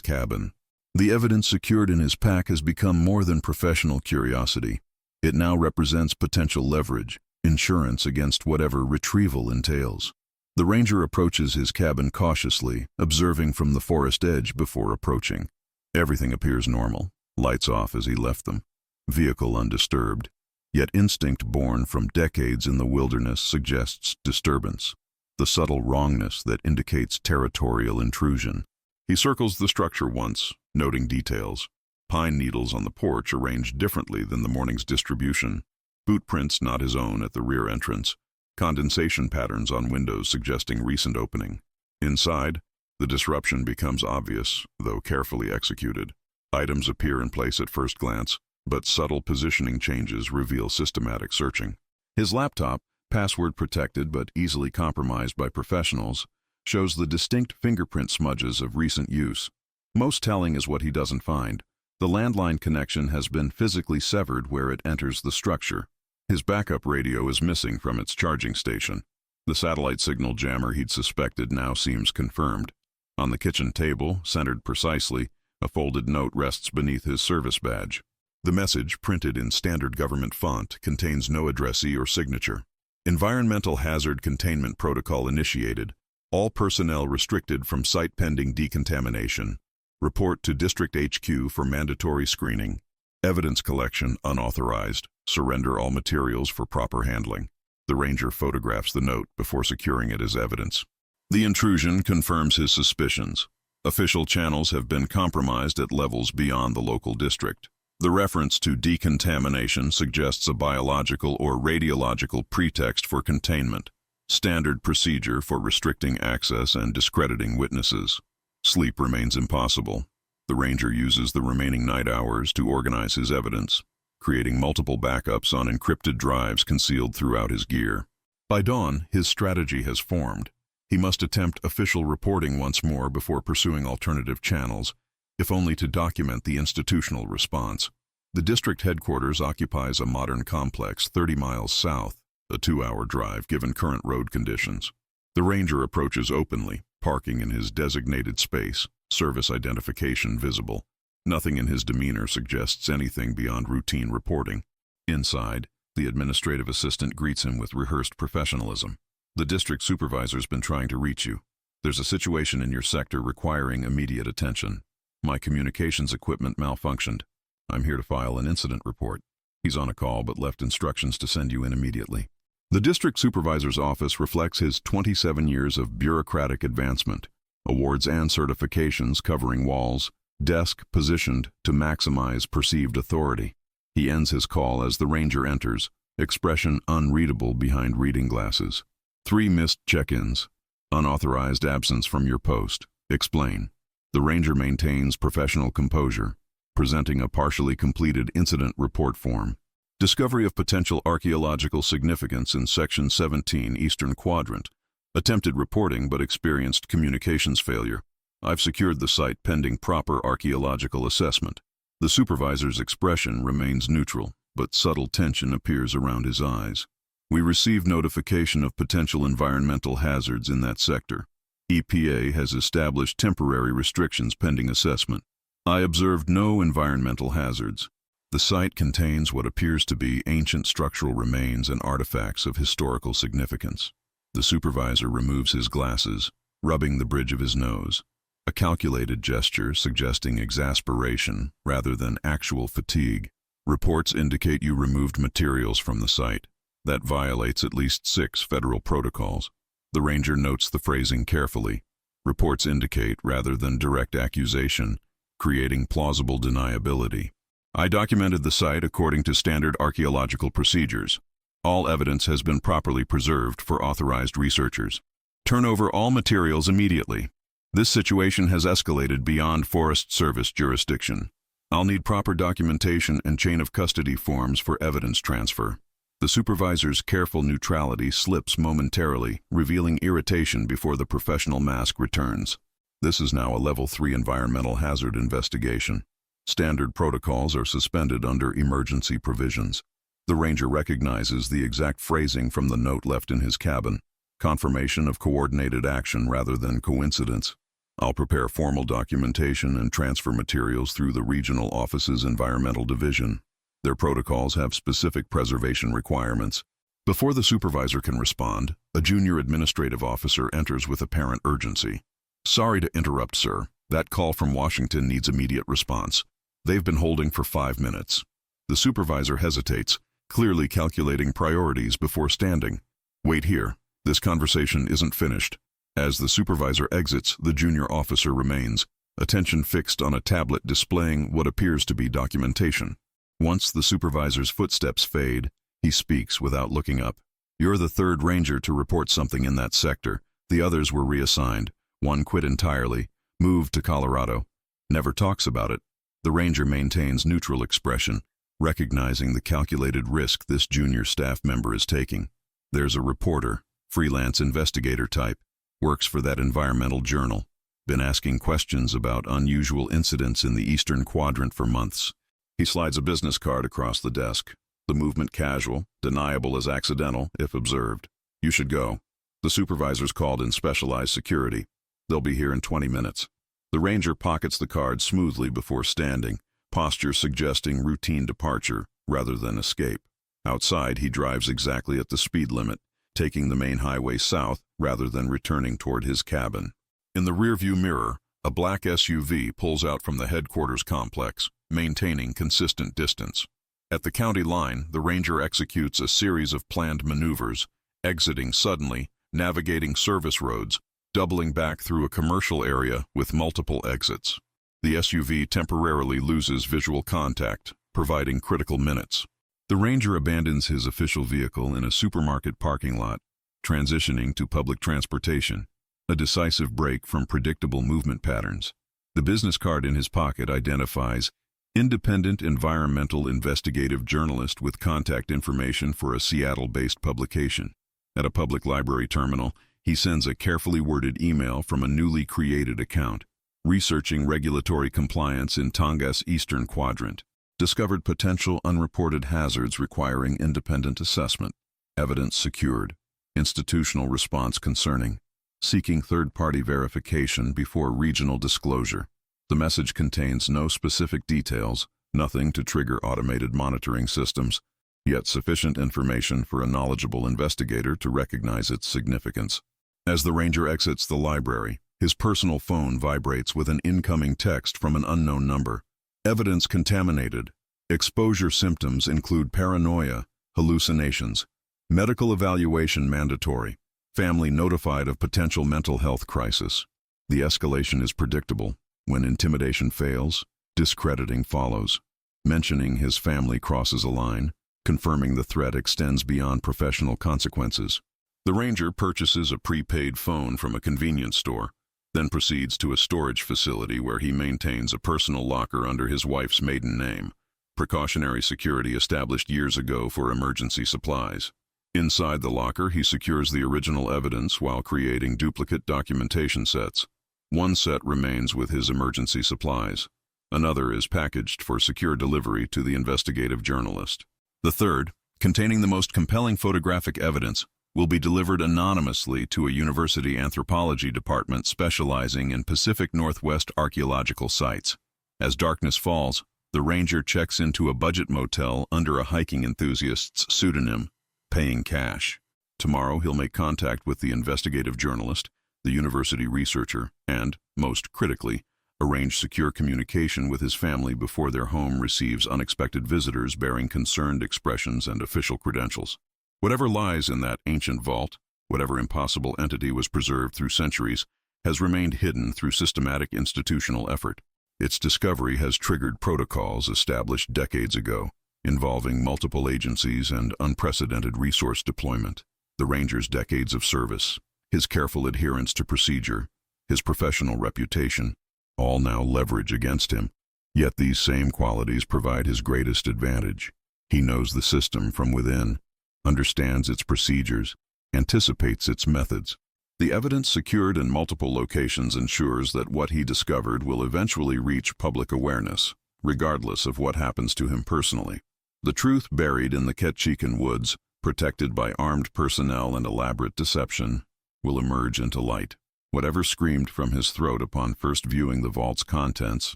cabin. The evidence secured in his pack has become more than professional curiosity. It now represents potential leverage, insurance against whatever retrieval entails. The ranger approaches his cabin cautiously, observing from the forest edge before approaching. Everything appears normal, lights off as he left them, vehicle undisturbed. Yet instinct born from decades in the wilderness suggests disturbance, the subtle wrongness that indicates territorial intrusion. He circles the structure once, noting details. Pine needles on the porch arranged differently than the morning's distribution. Boot prints not his own at the rear entrance. Condensation patterns on windows suggesting recent opening. Inside, the disruption becomes obvious, though carefully executed. Items appear in place at first glance, but subtle positioning changes reveal systematic searching. His laptop, password protected but easily compromised by professionals, shows the distinct fingerprint smudges of recent use. Most telling is what he doesn't find. The landline connection has been physically severed where it enters the structure. His backup radio is missing from its charging station. The satellite signal jammer he'd suspected now seems confirmed. On the kitchen table, centered precisely, a folded note rests beneath his service badge. The message, printed in standard government font, contains no addressee or signature. Environmental Hazard Containment Protocol initiated. All personnel restricted from site pending decontamination. Report to District HQ for mandatory screening. Evidence collection unauthorized. Surrender all materials for proper handling. The ranger photographs the note before securing it as evidence. The intrusion confirms his suspicions. Official channels have been compromised at levels beyond the local district. The reference to decontamination suggests a biological or radiological pretext for containment, standard procedure for restricting access and discrediting witnesses. Sleep remains impossible. The ranger uses the remaining night hours to organize his evidence, creating multiple backups on encrypted drives concealed throughout his gear. By dawn, his strategy has formed. He must attempt official reporting once more before pursuing alternative channels, if only to document the institutional response. The district headquarters occupies a modern complex 30 miles south, a 2-hour drive given current road conditions. The ranger approaches openly, parking in his designated space, service identification visible. Nothing in his demeanor suggests anything beyond routine reporting. Inside, the administrative assistant greets him with rehearsed professionalism. The district supervisor's been trying to reach you. There's a situation in your sector requiring immediate attention. My communications equipment malfunctioned. I'm here to file an incident report. He's on a call but left instructions to send you in immediately. The district supervisor's office reflects his 27 years of bureaucratic advancement, awards and certifications covering walls, desk positioned to maximize perceived authority. He ends his call as the ranger enters, expression unreadable behind reading glasses. 3 missed check-ins. Unauthorized absence from your post. Explain. The ranger maintains professional composure, presenting a partially completed incident report form. Discovery of potential archaeological significance in Section 17, Eastern Quadrant. Attempted reporting but experienced communications failure. I've secured the site pending proper archaeological assessment. The supervisor's expression remains neutral, but subtle tension appears around his eyes. We received notification of potential environmental hazards in that sector. EPA has established temporary restrictions pending assessment. I observed no environmental hazards. The site contains what appears to be ancient structural remains and artifacts of historical significance. The supervisor removes his glasses, rubbing the bridge of his nose. A calculated gesture suggesting exasperation rather than actual fatigue. Reports indicate you removed materials from the site. That violates at least 6 federal protocols. The ranger notes the phrasing carefully. Reports indicate rather than direct accusation, creating plausible deniability. I documented the site according to standard archaeological procedures. All evidence has been properly preserved for authorized researchers. Turn over all materials immediately. This situation has escalated beyond Forest Service jurisdiction. I'll need proper documentation and chain of custody forms for evidence transfer. The supervisor's careful neutrality slips momentarily, revealing irritation before the professional mask returns. This is now a Level 3 environmental hazard investigation. Standard protocols are suspended under emergency provisions. The ranger recognizes the exact phrasing from the note left in his cabin. Confirmation of coordinated action rather than coincidence. I'll prepare formal documentation and transfer materials through the regional office's environmental division. Their protocols have specific preservation requirements. Before the supervisor can respond, a junior administrative officer enters with apparent urgency. Sorry to interrupt, sir. That call from Washington needs immediate response. They've been holding for 5 minutes. The supervisor hesitates, clearly calculating priorities before standing. Wait here. This conversation isn't finished. As the supervisor exits, the junior officer remains, attention fixed on a tablet displaying what appears to be documentation. Once the supervisor's footsteps fade, he speaks without looking up. You're the third ranger to report something in that sector. The others were reassigned. One quit entirely, moved to Colorado. Never talks about it. The ranger maintains neutral expression, recognizing the calculated risk this junior staff member is taking. There's a reporter, freelance investigator type, works for that environmental journal. Been asking questions about unusual incidents in the eastern quadrant for months. He slides a business card across the desk. The movement casual, deniable as accidental, if observed. You should go. The supervisor's called in specialized security. They'll be here in 20 minutes. The ranger pockets the card smoothly before standing, posture suggesting routine departure rather than escape. Outside, he drives exactly at the speed limit, taking the main highway south rather than returning toward his cabin. In the rearview mirror, a black SUV pulls out from the headquarters complex, maintaining consistent distance. At the county line, the ranger executes a series of planned maneuvers, exiting suddenly, navigating service roads, doubling back through a commercial area with multiple exits. The SUV temporarily loses visual contact, providing critical minutes. The ranger abandons his official vehicle in a supermarket parking lot, transitioning to public transportation, a decisive break from predictable movement patterns. The business card in his pocket identifies independent environmental investigative journalist with contact information for a Seattle-based publication. At a public library terminal, he sends a carefully worded email from a newly created account, researching regulatory compliance in Tongass Eastern Quadrant. Discovered potential unreported hazards requiring independent assessment. Evidence secured. Institutional response concerning. Seeking third-party verification before regional disclosure. The message contains no specific details, nothing to trigger automated monitoring systems, yet sufficient information for a knowledgeable investigator to recognize its significance. As the ranger exits the library, his personal phone vibrates with an incoming text from an unknown number. Evidence contaminated. Exposure symptoms include paranoia, hallucinations. Medical evaluation mandatory. Family notified of potential mental health crisis. The escalation is predictable. When intimidation fails, discrediting follows. Mentioning his family crosses a line, confirming the threat extends beyond professional consequences. The ranger purchases a prepaid phone from a convenience store, then proceeds to a storage facility where he maintains a personal locker under his wife's maiden name, precautionary security established years ago for emergency supplies. Inside the locker, he secures the original evidence while creating duplicate documentation sets. One set remains with his emergency supplies. Another is packaged for secure delivery to the investigative journalist. The third, containing the most compelling photographic evidence, will be delivered anonymously to a university anthropology department specializing in Pacific Northwest archaeological sites. As darkness falls, the ranger checks into a budget motel under a hiking enthusiast's pseudonym, paying cash. Tomorrow he'll make contact with the investigative journalist, the university researcher, and, most critically, arrange secure communication with his family before their home receives unexpected visitors bearing concerned expressions and official credentials. Whatever lies in that ancient vault, whatever impossible entity was preserved through centuries, has remained hidden through systematic institutional effort. Its discovery has triggered protocols established decades ago, involving multiple agencies and unprecedented resource deployment. The ranger's decades of service, his careful adherence to procedure, his professional reputation, all now leverage against him. Yet these same qualities provide his greatest advantage. He knows the system from within, understands its procedures, anticipates its methods. The evidence secured in multiple locations ensures that what he discovered will eventually reach public awareness, regardless of what happens to him personally. The truth buried in the Ketchikan woods, protected by armed personnel and elaborate deception, will emerge into light. Whatever screamed from his throat upon first viewing the vault's contents,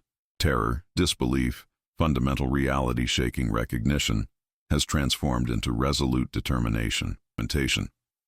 terror, disbelief, fundamental reality-shaking recognition, has transformed into resolute determination.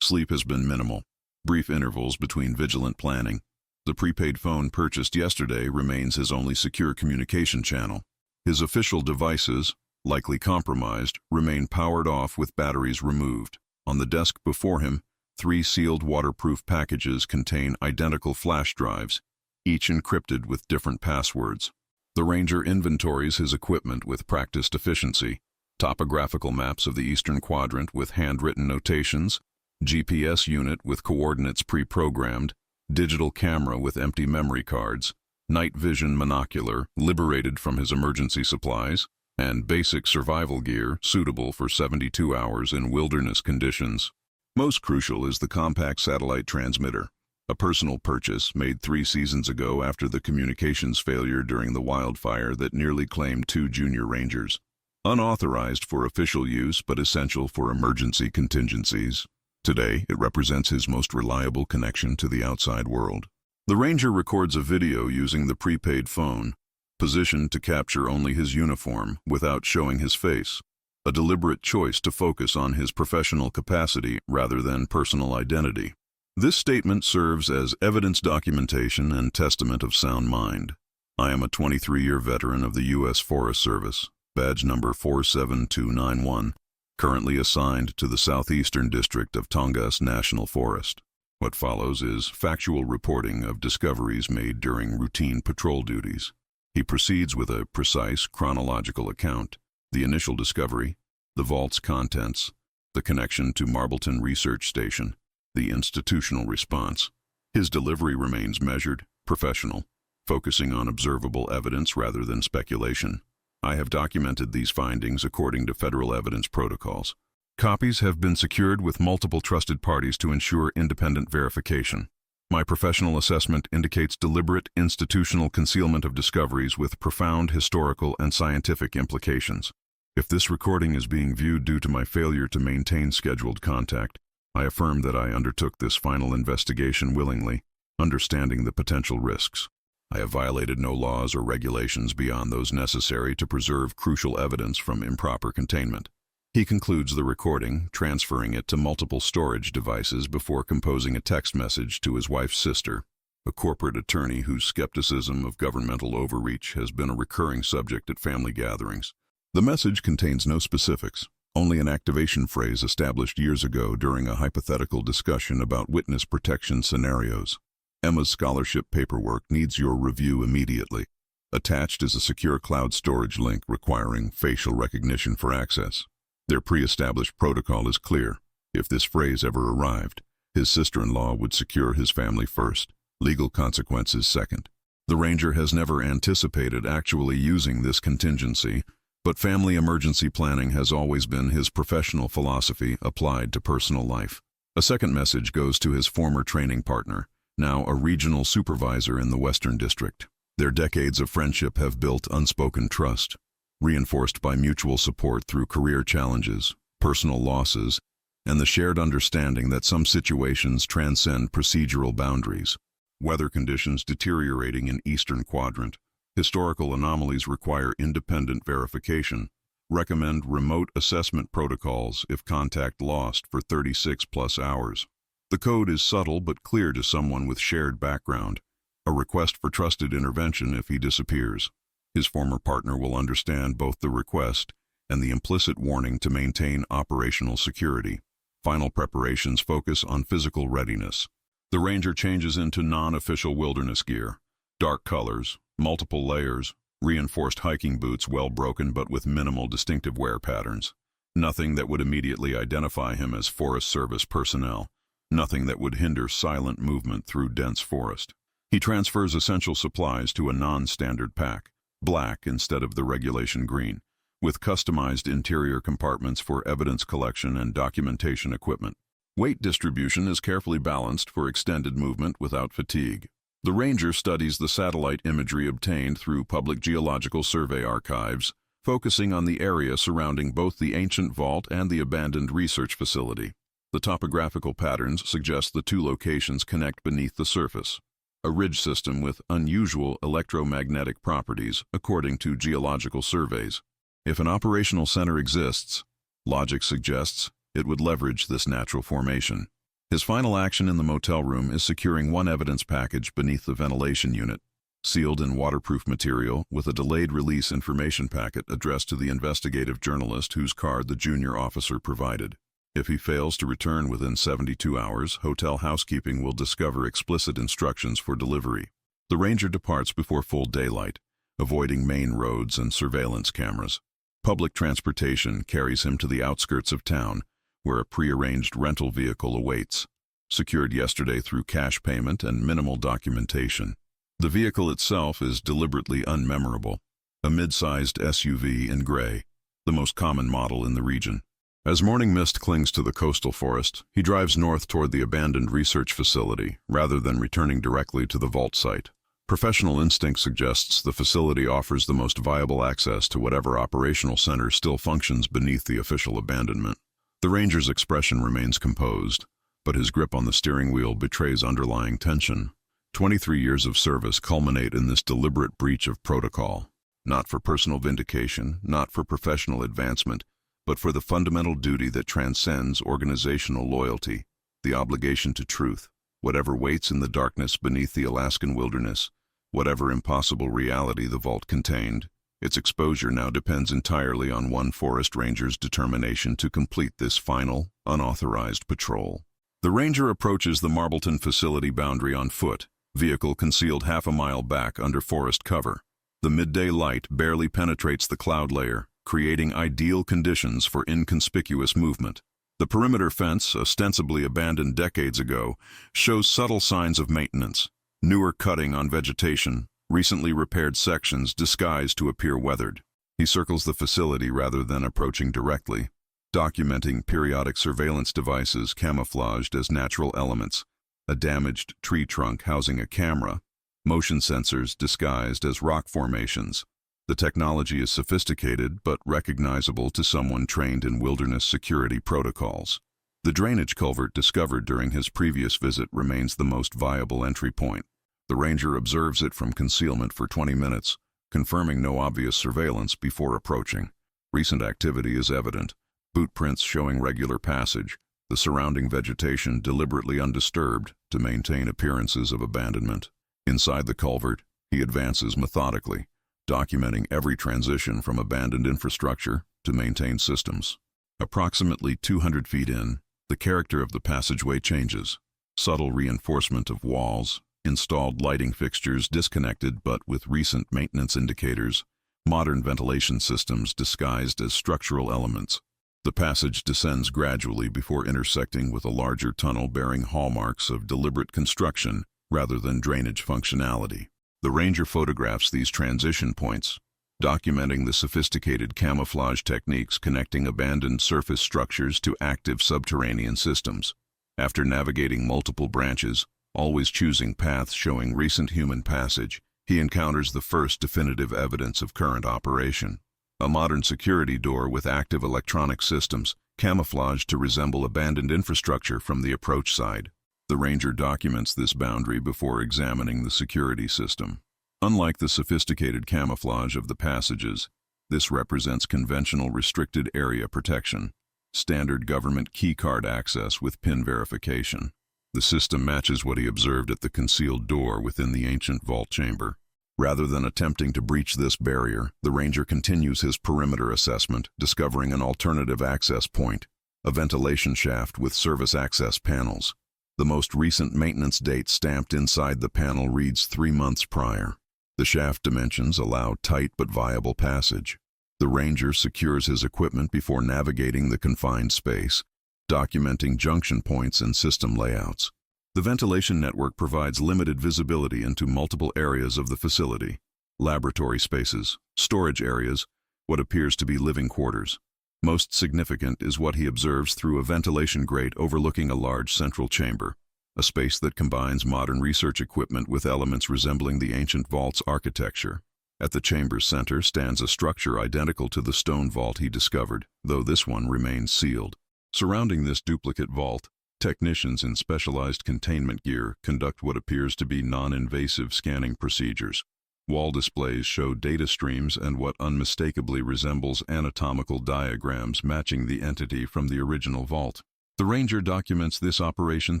Sleep has been minimal. Brief intervals between vigilant planning. The prepaid phone purchased yesterday remains his only secure communication channel. His official devices, likely compromised, remain powered off with batteries removed. On the desk before him, 3 sealed waterproof packages contain identical flash drives, each encrypted with different passwords. The Ranger inventories his equipment with practiced efficiency. Topographical maps of the Eastern Quadrant with handwritten notations, GPS unit with coordinates pre-programmed, digital camera with empty memory cards, night vision monocular liberated from his emergency supplies, and basic survival gear suitable for 72 hours in wilderness conditions. Most crucial is the compact satellite transmitter, a personal purchase made 3 seasons ago after the communications failure during the wildfire that nearly claimed 2 junior Rangers. Unauthorized for official use but essential for emergency contingencies. Today, it represents his most reliable connection to the outside world. The Ranger records a video using the prepaid phone, positioned to capture only his uniform without showing his face, a deliberate choice to focus on his professional capacity rather than personal identity. This statement serves as evidence documentation and testament of sound mind. I am a 23-year veteran of the U.S. Forest Service, badge number 47291, currently assigned to the southeastern district of Tongass National Forest. What follows is factual reporting of discoveries made during routine patrol duties. He proceeds with a precise chronological account: the initial discovery, the vault's contents, the connection to Marbleton Research Station, the institutional response. His delivery remains measured, professional, focusing on observable evidence rather than speculation. I have documented these findings according to federal evidence protocols. Copies have been secured with multiple trusted parties to ensure independent verification. My professional assessment indicates deliberate institutional concealment of discoveries with profound historical and scientific implications. If this recording is being viewed due to my failure to maintain scheduled contact, I affirm that I undertook this final investigation willingly, understanding the potential risks. I have violated no laws or regulations beyond those necessary to preserve crucial evidence from improper containment. He concludes the recording, transferring it to multiple storage devices before composing a text message to his wife's sister, a corporate attorney whose skepticism of governmental overreach has been a recurring subject at family gatherings. The message contains no specifics, only an activation phrase established years ago during a hypothetical discussion about witness protection scenarios. Emma's scholarship paperwork needs your review immediately. Attached is a secure cloud storage link requiring facial recognition for access. Their pre-established protocol is clear. If this phrase ever arrived, his sister-in-law would secure his family first, legal consequences second. The Ranger has never anticipated actually using this contingency, but family emergency planning has always been his professional philosophy applied to personal life. A second message goes to his former training partner, now a regional supervisor in the Western District. Their decades of friendship have built unspoken trust, reinforced by mutual support through career challenges, personal losses, and the shared understanding that some situations transcend procedural boundaries. Weather conditions deteriorating in Eastern Quadrant. Historical anomalies require independent verification. Recommend remote assessment protocols if contact lost for 36+ hours. The code is subtle but clear to someone with shared background. A request for trusted intervention if he disappears. His former partner will understand both the request and the implicit warning to maintain operational security. Final preparations focus on physical readiness. The Ranger changes into non-official wilderness gear. Dark colors, multiple layers, reinforced hiking boots well broken but with minimal distinctive wear patterns. Nothing that would immediately identify him as Forest Service personnel. Nothing that would hinder silent movement through dense forest. He transfers essential supplies to a non-standard pack, black instead of the regulation green, with customized interior compartments for evidence collection and documentation equipment. Weight distribution is carefully balanced for extended movement without fatigue. The Ranger studies the satellite imagery obtained through Public Geological Survey archives, focusing on the area surrounding both the ancient vault and the abandoned research facility. The topographical patterns suggest the two locations connect beneath the surface, a ridge system with unusual electromagnetic properties according to geological surveys. If an operational center exists, logic suggests it would leverage this natural formation. His final action in the motel room is securing one evidence package beneath the ventilation unit, sealed in waterproof material with a delayed release information packet addressed to the investigative journalist whose card the junior officer provided. If he fails to return within 72 hours, hotel housekeeping will discover explicit instructions for delivery. The ranger departs before full daylight, avoiding main roads and surveillance cameras. Public transportation carries him to the outskirts of town, where a prearranged rental vehicle awaits, secured yesterday through cash payment and minimal documentation. The vehicle itself is deliberately unmemorable, a mid-sized SUV in gray, the most common model in the region. As morning mist clings to the coastal forest, he drives north toward the abandoned research facility, rather than returning directly to the vault site. Professional instinct suggests the facility offers the most viable access to whatever operational center still functions beneath the official abandonment. The ranger's expression remains composed, but his grip on the steering wheel betrays underlying tension. 23 years of service culminate in this deliberate breach of protocol, not for personal vindication, not for professional advancement, but for the fundamental duty that transcends organizational loyalty, the obligation to truth. Whatever waits in the darkness beneath the Alaskan wilderness, whatever impossible reality the vault contained, its exposure now depends entirely on one forest ranger's determination to complete this final, unauthorized patrol. The ranger approaches the Marbleton facility boundary on foot, vehicle concealed half a mile back under forest cover. The midday light barely penetrates the cloud layer, creating ideal conditions for inconspicuous movement. The perimeter fence, ostensibly abandoned decades ago, shows subtle signs of maintenance, newer cutting on vegetation, recently repaired sections disguised to appear weathered. He circles the facility rather than approaching directly, documenting periodic surveillance devices camouflaged as natural elements, a damaged tree trunk housing a camera, motion sensors disguised as rock formations. The technology is sophisticated but recognizable to someone trained in wilderness security protocols. The drainage culvert discovered during his previous visit remains the most viable entry point. The ranger observes it from concealment for 20 minutes, confirming no obvious surveillance before approaching. Recent activity is evident, boot prints showing regular passage, the surrounding vegetation deliberately undisturbed to maintain appearances of abandonment. Inside the culvert, he advances methodically, documenting every transition from abandoned infrastructure to maintained systems. Approximately 200 feet in, the character of the passageway changes. Subtle reinforcement of walls, installed lighting fixtures disconnected but with recent maintenance indicators, modern ventilation systems disguised as structural elements. The passage descends gradually before intersecting with a larger tunnel bearing hallmarks of deliberate construction rather than drainage functionality. The ranger photographs these transition points, documenting the sophisticated camouflage techniques connecting abandoned surface structures to active subterranean systems. After navigating multiple branches, always choosing paths showing recent human passage, he encounters the first definitive evidence of current operation. A modern security door with active electronic systems, camouflaged to resemble abandoned infrastructure from the approach side. The ranger documents this boundary before examining the security system. Unlike the sophisticated camouflage of the passages, this represents conventional restricted area protection, standard government keycard access with PIN verification. The system matches what he observed at the concealed door within the ancient vault chamber. Rather than attempting to breach this barrier, the ranger continues his perimeter assessment, discovering an alternative access point, a ventilation shaft with service access panels. The most recent maintenance date stamped inside the panel reads 3 months prior. The shaft dimensions allow tight but viable passage. The ranger secures his equipment before navigating the confined space, documenting junction points and system layouts. The ventilation network provides limited visibility into multiple areas of the facility: laboratory spaces, storage areas, what appears to be living quarters. Most significant is what he observes through a ventilation grate overlooking a large central chamber, a space that combines modern research equipment with elements resembling the ancient vault's architecture. At the chamber's center stands a structure identical to the stone vault he discovered, though this one remains sealed. Surrounding this duplicate vault, technicians in specialized containment gear conduct what appears to be non-invasive scanning procedures. Wall displays show data streams and what unmistakably resembles anatomical diagrams matching the entity from the original vault. The ranger documents this operation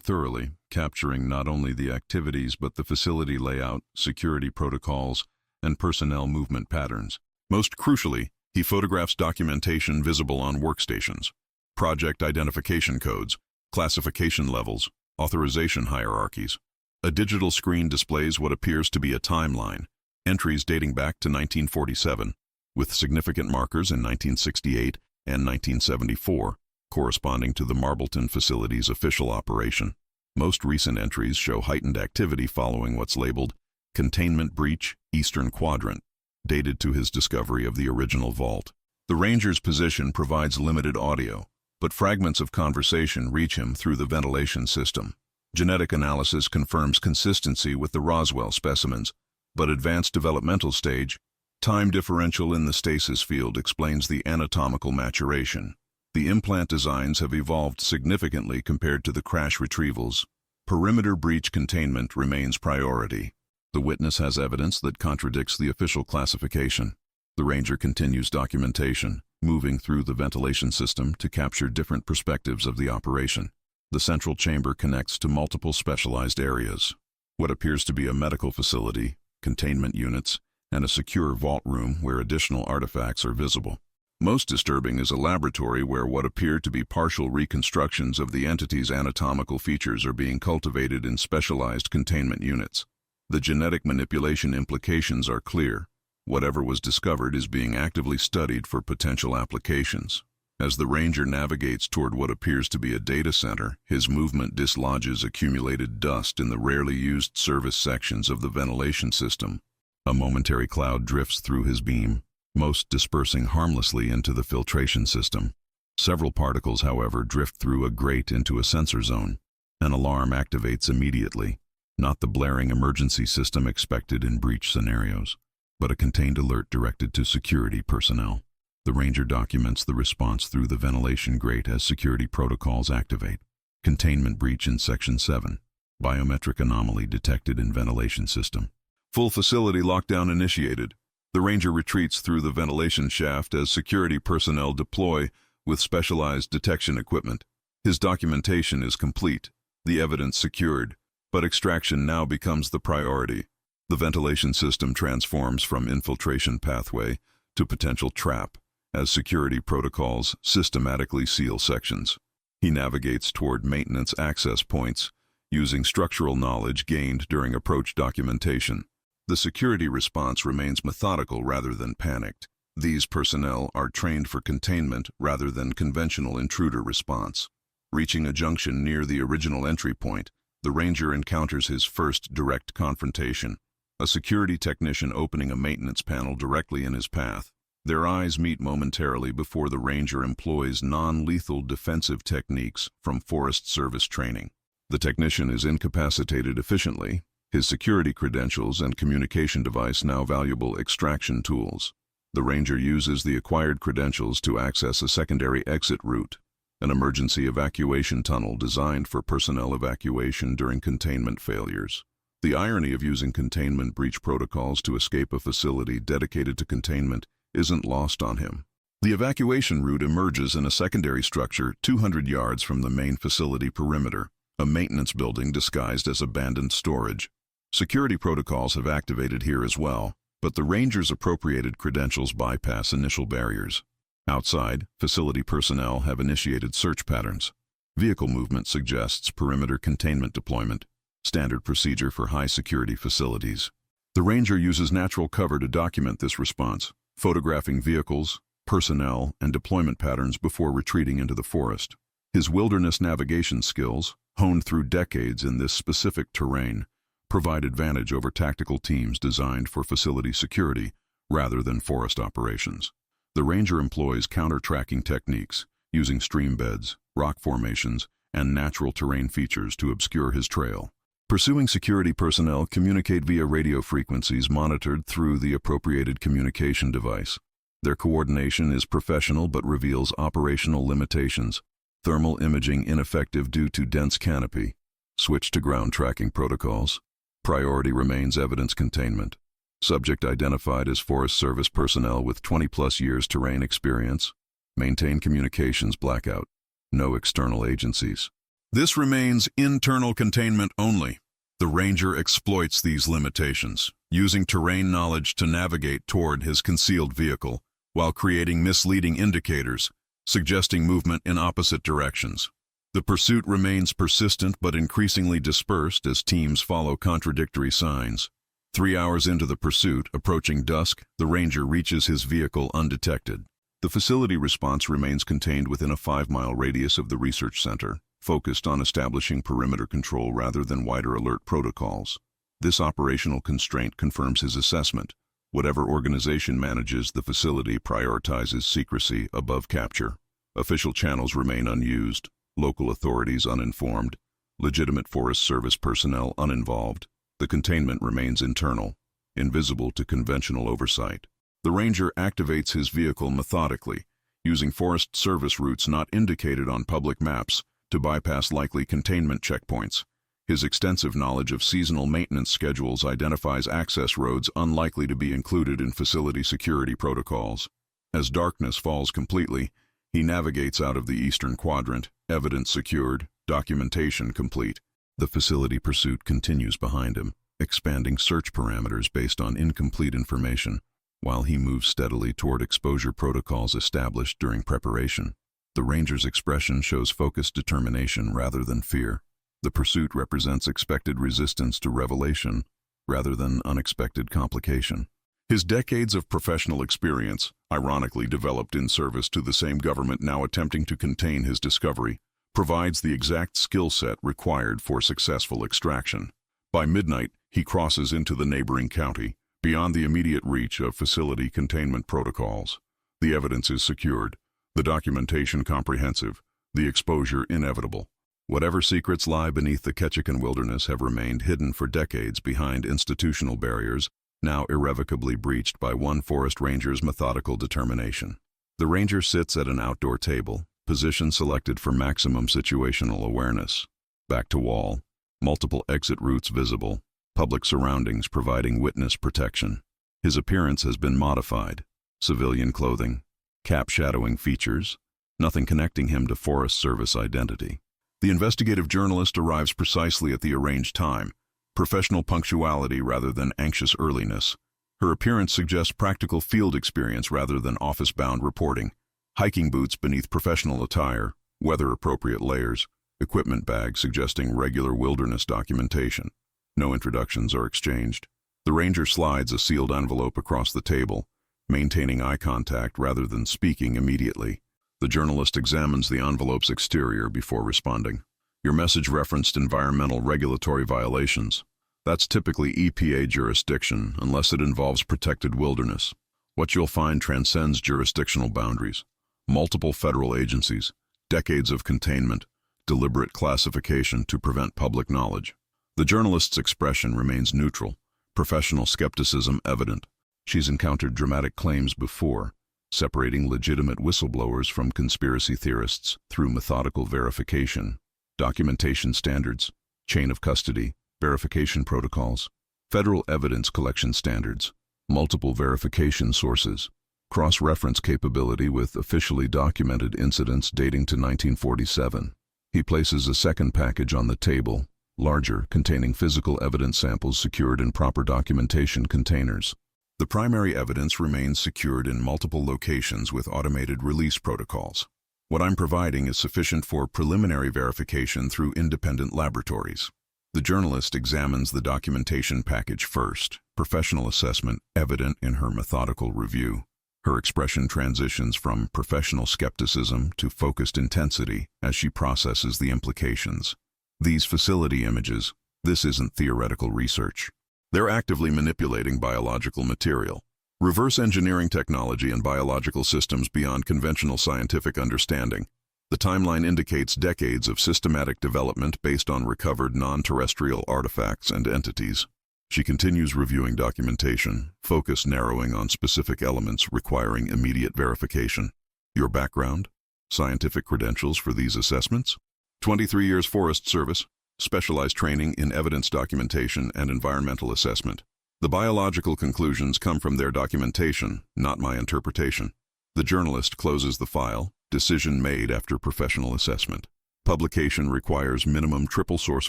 thoroughly, capturing not only the activities but the facility layout, security protocols, and personnel movement patterns. Most crucially, he photographs documentation visible on workstations, project identification codes, classification levels, authorization hierarchies. A digital screen displays what appears to be a timeline, entries dating back to 1947, with significant markers in 1968 and 1974, corresponding to the Marbleton facility's official operation. Most recent entries show heightened activity following what's labeled Containment Breach, Eastern Quadrant, dated to his discovery of the original vault. The ranger's position provides limited audio, but fragments of conversation reach him through the ventilation system. Genetic analysis confirms consistency with the Roswell specimens, but advanced developmental stage, time differential in the stasis field explains the anatomical maturation. The implant designs have evolved significantly compared to the crash retrievals. Perimeter breach containment remains priority. The witness has evidence that contradicts the official classification. The ranger continues documentation, moving through the ventilation system to capture different perspectives of the operation. The central chamber connects to multiple specialized areas. What appears to be a medical facility, containment units, and a secure vault room where additional artifacts are visible. Most disturbing is a laboratory where what appear to be partial reconstructions of the entity's anatomical features are being cultivated in specialized containment units. The genetic manipulation implications are clear. Whatever was discovered is being actively studied for potential applications. As the ranger navigates toward what appears to be a data center, his movement dislodges accumulated dust in the rarely used service sections of the ventilation system. A momentary cloud drifts through his beam, most dispersing harmlessly into the filtration system. Several particles, however, drift through a grate into a sensor zone. An alarm activates immediately, not the blaring emergency system expected in breach scenarios, but a contained alert directed to security personnel. The ranger documents the response through the ventilation grate as security protocols activate. Containment breach in Section 7. Biometric anomaly detected in ventilation system. Full facility lockdown initiated. The ranger retreats through the ventilation shaft as security personnel deploy with specialized detection equipment. His documentation is complete, the evidence secured, but extraction now becomes the priority. The ventilation system transforms from infiltration pathway to potential trap as security protocols systematically seal sections. He navigates toward maintenance access points using structural knowledge gained during approach documentation. The security response remains methodical rather than panicked. These personnel are trained for containment rather than conventional intruder response. Reaching a junction near the original entry point, the ranger encounters his first direct confrontation, a security technician opening a maintenance panel directly in his path. Their eyes meet momentarily before the ranger employs non-lethal defensive techniques from Forest Service training. The technician is incapacitated efficiently, his security credentials and communication device now valuable extraction tools. The ranger uses the acquired credentials to access a secondary exit route, an emergency evacuation tunnel designed for personnel evacuation during containment failures. The irony of using containment breach protocols to escape a facility dedicated to containment isn't lost on him. The evacuation route emerges in a secondary structure 200 yards from the main facility perimeter, a maintenance building disguised as abandoned storage. Security protocols have activated here as well, but the ranger's appropriated credentials bypass initial barriers. Outside, facility personnel have initiated search patterns. Vehicle movement suggests perimeter containment deployment, standard procedure for high-security facilities. The ranger uses natural cover to document this response, photographing vehicles, personnel, and deployment patterns before retreating into the forest. His wilderness navigation skills, honed through decades in this specific terrain, provide advantage over tactical teams designed for facility security rather than forest operations. The ranger employs counter-tracking techniques, using stream beds, rock formations, and natural terrain features to obscure his trail. Pursuing security personnel communicate via radio frequencies monitored through the appropriated communication device. Their coordination is professional but reveals operational limitations. Thermal imaging ineffective due to dense canopy. Switch to ground tracking protocols. Priority remains evidence containment. Subject identified as Forest Service personnel with 20+ years terrain experience. Maintain communications blackout. No external agencies. This remains internal containment only. The ranger exploits these limitations, using terrain knowledge to navigate toward his concealed vehicle, while creating misleading indicators, suggesting movement in opposite directions. The pursuit remains persistent but increasingly dispersed as teams follow contradictory signs. 3 hours into the pursuit, approaching dusk, the ranger reaches his vehicle undetected. The facility response remains contained within a 5-mile radius of the research center, focused on establishing perimeter control rather than wider alert protocols. This operational constraint confirms his assessment. Whatever organization manages the facility prioritizes secrecy above capture. Official channels remain unused, local authorities uninformed, legitimate Forest Service personnel uninvolved. The containment remains internal, invisible to conventional oversight. The ranger activates his vehicle methodically, using Forest Service routes not indicated on public maps to bypass likely containment checkpoints. His extensive knowledge of seasonal maintenance schedules identifies access roads unlikely to be included in facility security protocols. As darkness falls completely, he navigates out of the eastern quadrant, evidence secured, documentation complete. The facility pursuit continues behind him, expanding search parameters based on incomplete information, while he moves steadily toward exposure protocols established during preparation. The ranger's expression shows focused determination rather than fear. The pursuit represents expected resistance to revelation rather than unexpected complication. His decades of professional experience, ironically developed in service to the same government now attempting to contain his discovery, provides the exact skill set required for successful extraction. By midnight, he crosses into the neighboring county, beyond the immediate reach of facility containment protocols. The evidence is secured, the documentation comprehensive, the exposure inevitable. Whatever secrets lie beneath the Ketchikan wilderness have remained hidden for decades behind institutional barriers, now irrevocably breached by one forest ranger's methodical determination. The ranger sits at an outdoor table, position selected for maximum situational awareness. Back to wall, multiple exit routes visible, public surroundings providing witness protection. His appearance has been modified. Civilian clothing, cap shadowing features, nothing connecting him to Forest Service identity. The investigative journalist arrives precisely at the arranged time, professional punctuality rather than anxious earliness. Her appearance suggests practical field experience rather than office-bound reporting. Hiking boots beneath professional attire, weather-appropriate layers, equipment bag suggesting regular wilderness documentation. No introductions are exchanged. The ranger slides a sealed envelope across the table, maintaining eye contact rather than speaking immediately. The journalist examines the envelope's exterior before responding. Your message referenced environmental regulatory violations. That's typically EPA jurisdiction, unless it involves protected wilderness. What you'll find transcends jurisdictional boundaries. Multiple federal agencies, decades of containment, deliberate classification to prevent public knowledge. The journalist's expression remains neutral, professional skepticism evident. She's encountered dramatic claims before, separating legitimate whistleblowers from conspiracy theorists through methodical verification, documentation standards, chain of custody, verification protocols, federal evidence collection standards, multiple verification sources, cross-reference capability with officially documented incidents dating to 1947. He places a second package on the table, larger, containing physical evidence samples secured in proper documentation containers. The primary evidence remains secured in multiple locations with automated release protocols. What I'm providing is sufficient for preliminary verification through independent laboratories. The journalist examines the documentation package first, professional assessment evident in her methodical review. Her expression transitions from professional skepticism to focused intensity as she processes the implications. These facility images, this isn't theoretical research. They're actively manipulating biological material. Reverse engineering technology and biological systems beyond conventional scientific understanding. The timeline indicates decades of systematic development based on recovered non-terrestrial artifacts and entities. She continues reviewing documentation, focus narrowing on specific elements requiring immediate verification. Your background? Scientific credentials for these assessments? 23 years Forest Service, specialized training in evidence documentation and environmental assessment. The biological conclusions come from their documentation, not my interpretation. The journalist closes the file, decision made after professional assessment. Publication requires minimum triple source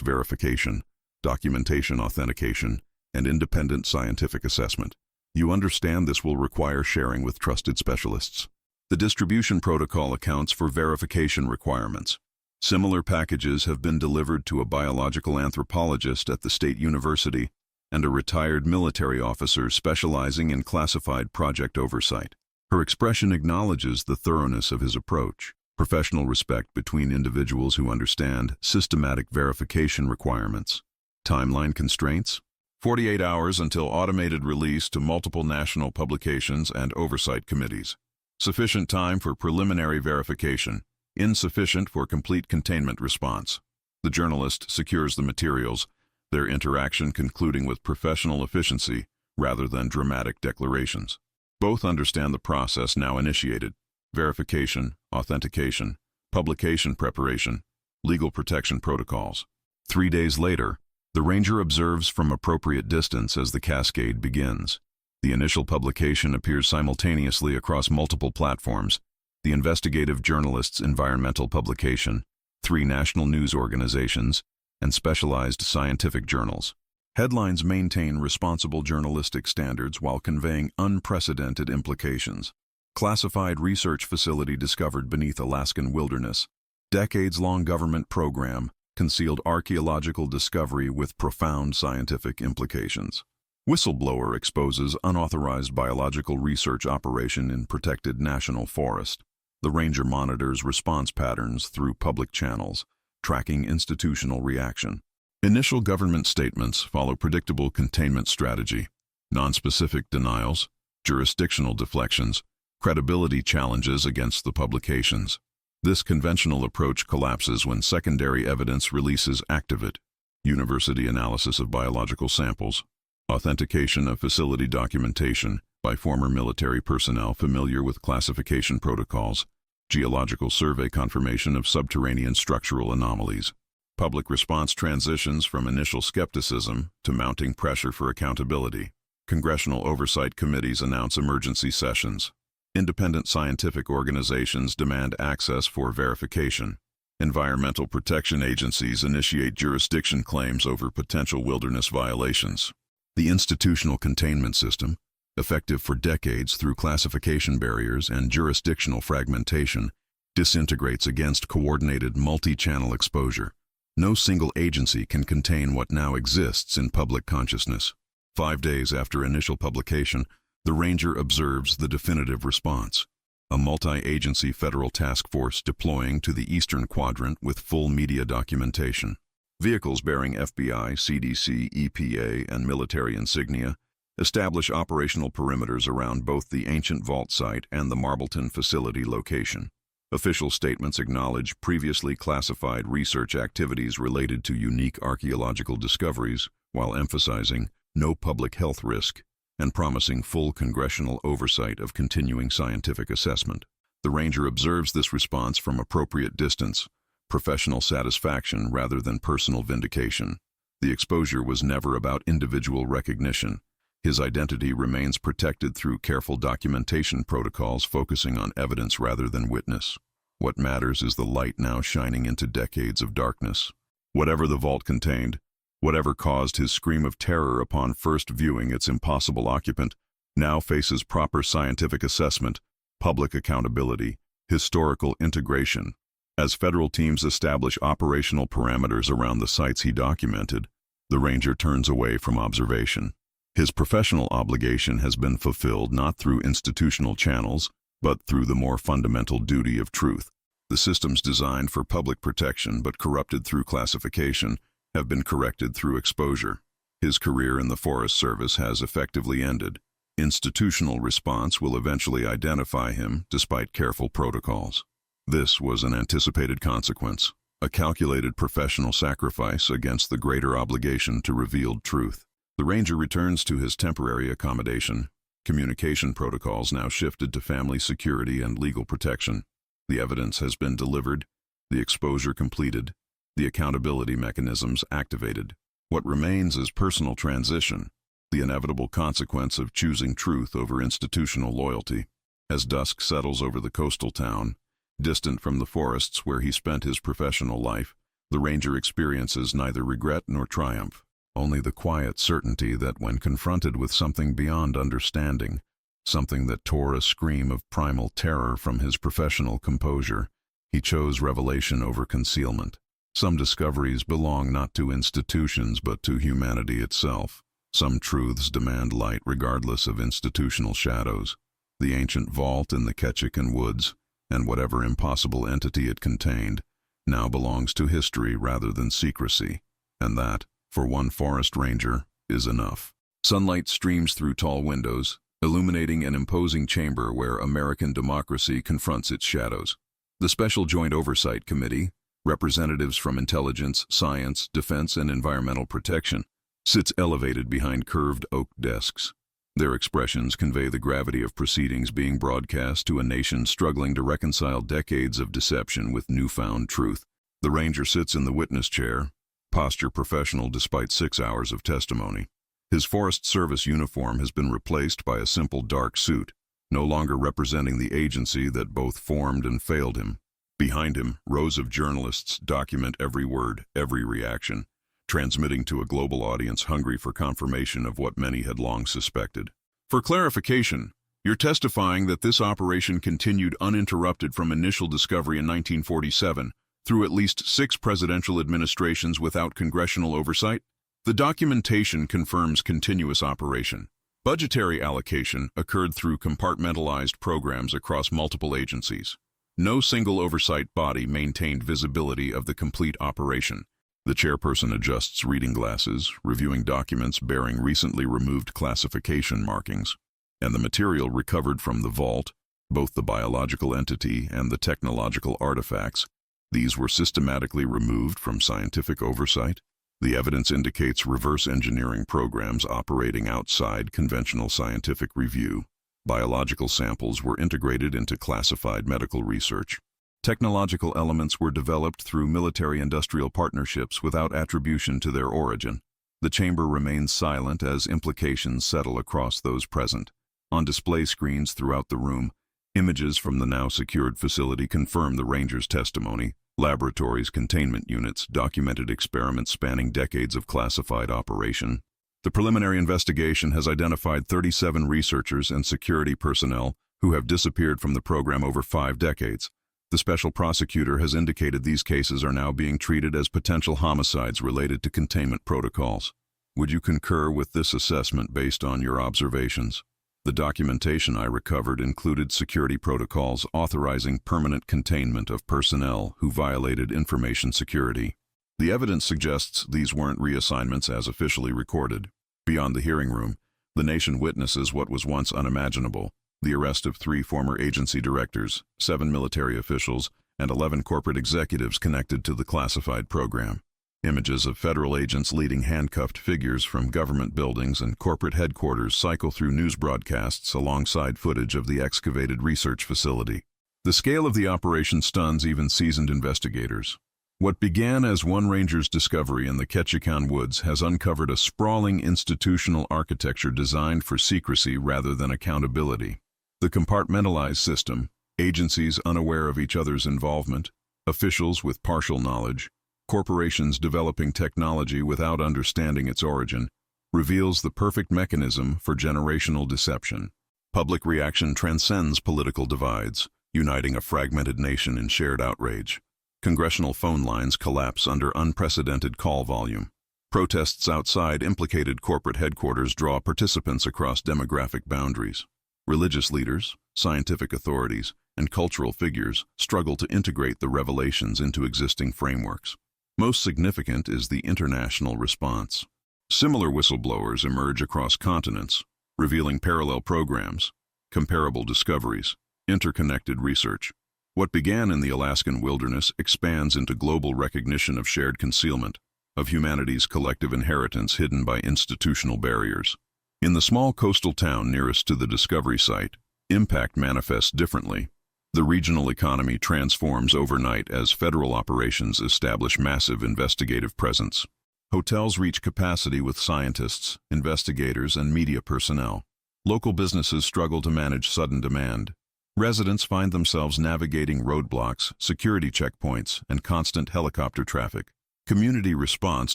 verification, documentation authentication, and independent scientific assessment. You understand this will require sharing with trusted specialists. The distribution protocol accounts for verification requirements. Similar packages have been delivered to a biological anthropologist at the State University and a retired military officer specializing in classified project oversight. Her expression acknowledges the thoroughness of his approach, professional respect between individuals who understand systematic verification requirements. Timeline constraints? 48 hours until automated release to multiple national publications and oversight committees. Sufficient time for preliminary verification, insufficient for complete containment response. The journalist secures the materials, their interaction concluding with professional efficiency rather than dramatic declarations. Both understand the process now initiated: verification, authentication, publication preparation, legal protection protocols. 3 days later, the ranger observes from appropriate distance as the cascade begins. The initial publication appears simultaneously across multiple platforms: the investigative journalist's environmental publication, 3 national news organizations, and specialized scientific journals. Headlines maintain responsible journalistic standards while conveying unprecedented implications. Classified research facility discovered beneath Alaskan wilderness. Decades-long government program, concealed archaeological discovery with profound scientific implications. Whistleblower exposes unauthorized biological research operation in protected national forest. The ranger monitors response patterns through public channels, tracking institutional reaction. Initial government statements follow predictable containment strategy. Nonspecific denials, jurisdictional deflections, credibility challenges against the publications. This conventional approach collapses when secondary evidence releases activate, university analysis of biological samples, authentication of facility documentation by former military personnel familiar with classification protocols, geological survey confirmation of subterranean structural anomalies. Public response transitions from initial skepticism to mounting pressure for accountability. Congressional oversight committees announce emergency sessions. Independent scientific organizations demand access for verification. Environmental protection agencies initiate jurisdiction claims over potential wilderness violations. The institutional containment system, effective for decades through classification barriers and jurisdictional fragmentation, disintegrates against coordinated multi-channel exposure. No single agency can contain what now exists in public consciousness. 5 days after initial publication, the ranger observes the definitive response: a multi-agency federal task force deploying to the eastern quadrant with full media documentation. Vehicles bearing FBI, CDC, EPA, and military insignia establish operational perimeters around both the ancient vault site and the Marbleton facility location. Official statements acknowledge previously classified research activities related to unique archaeological discoveries, while emphasizing no public health risk and promising full congressional oversight of continuing scientific assessment. The ranger observes this response from appropriate distance, professional satisfaction rather than personal vindication. The exposure was never about individual recognition. His identity remains protected through careful documentation protocols focusing on evidence rather than witness. What matters is the light now shining into decades of darkness. Whatever the vault contained, whatever caused his scream of terror upon first viewing its impossible occupant, now faces proper scientific assessment, public accountability, historical integration. As federal teams establish operational parameters around the sites he documented, the ranger turns away from observation. His professional obligation has been fulfilled not through institutional channels, but through the more fundamental duty of truth. The systems designed for public protection but corrupted through classification have been corrected through exposure. His career in the Forest Service has effectively ended. Institutional response will eventually identify him despite careful protocols. This was an anticipated consequence, a calculated professional sacrifice against the greater obligation to revealed truth. The ranger returns to his temporary accommodation. Communication protocols now shifted to family security and legal protection. The evidence has been delivered, the exposure completed, the accountability mechanisms activated. What remains is personal transition, the inevitable consequence of choosing truth over institutional loyalty. As dusk settles over the coastal town, distant from the forests where he spent his professional life, the ranger experiences neither regret nor triumph, only the quiet certainty that when confronted with something beyond understanding, something that tore a scream of primal terror from his professional composure, he chose revelation over concealment. Some discoveries belong not to institutions but to humanity itself. Some truths demand light regardless of institutional shadows. The ancient vault in the Ketchikan woods, and whatever impossible entity it contained, now belongs to history rather than secrecy, and that, for one forest ranger, is enough. Sunlight streams through tall windows, illuminating an imposing chamber where American democracy confronts its shadows. The Special Joint Oversight Committee, representatives from intelligence, science, defense, and environmental protection, sits elevated behind curved oak desks. Their expressions convey the gravity of proceedings being broadcast to a nation struggling to reconcile decades of deception with newfound truth. The ranger sits in the witness chair, posture professional despite 6 hours of testimony. His Forest Service uniform has been replaced by a simple dark suit, no longer representing the agency that both formed and failed him. Behind him, rows of journalists document every word, every reaction, transmitting to a global audience hungry for confirmation of what many had long suspected. For clarification, you're testifying that this operation continued uninterrupted from initial discovery in 1947 through at least 6 presidential administrations without congressional oversight? The documentation confirms continuous operation. Budgetary allocation occurred through compartmentalized programs across multiple agencies. No single oversight body maintained visibility of the complete operation. The chairperson adjusts reading glasses, reviewing documents bearing recently removed classification markings, and the material recovered from the vault, both the biological entity and the technological artifacts, these were systematically removed from scientific oversight. The evidence indicates reverse engineering programs operating outside conventional scientific review. Biological samples were integrated into classified medical research. Technological elements were developed through military-industrial partnerships without attribution to their origin. The chamber remains silent as implications settle across those present. On display screens throughout the room, images from the now secured facility confirm the ranger's testimony. Laboratories, containment units, documented experiments spanning decades of classified operation. The preliminary investigation has identified 37 researchers and security personnel who have disappeared from the program over 5 decades. The special prosecutor has indicated these cases are now being treated as potential homicides related to containment protocols. Would you concur with this assessment based on your observations? The documentation I recovered included security protocols authorizing permanent containment of personnel who violated information security. The evidence suggests these weren't reassignments as officially recorded. Beyond the hearing room, the nation witnesses what was once unimaginable: the arrest of 3 former agency directors, 7 military officials, and 11 corporate executives connected to the classified program. Images of federal agents leading handcuffed figures from government buildings and corporate headquarters cycle through news broadcasts alongside footage of the excavated research facility. The scale of the operation stuns even seasoned investigators. What began as one ranger's discovery in the Ketchikan woods has uncovered a sprawling institutional architecture designed for secrecy rather than accountability. The compartmentalized system, agencies unaware of each other's involvement, officials with partial knowledge, corporations developing technology without understanding its origin, reveals the perfect mechanism for generational deception. Public reaction transcends political divides, uniting a fragmented nation in shared outrage. Congressional phone lines collapse under unprecedented call volume. Protests outside implicated corporate headquarters draw participants across demographic boundaries. Religious leaders, scientific authorities, and cultural figures struggle to integrate the revelations into existing frameworks. Most significant is the international response. Similar whistleblowers emerge across continents, revealing parallel programs, comparable discoveries, interconnected research. What began in the Alaskan wilderness expands into global recognition of shared concealment, of humanity's collective inheritance hidden by institutional barriers. In the small coastal town nearest to the discovery site, impact manifests differently. The regional economy transforms overnight as federal operations establish massive investigative presence. Hotels reach capacity with scientists, investigators, and media personnel. Local businesses struggle to manage sudden demand. Residents find themselves navigating roadblocks, security checkpoints, and constant helicopter traffic. Community response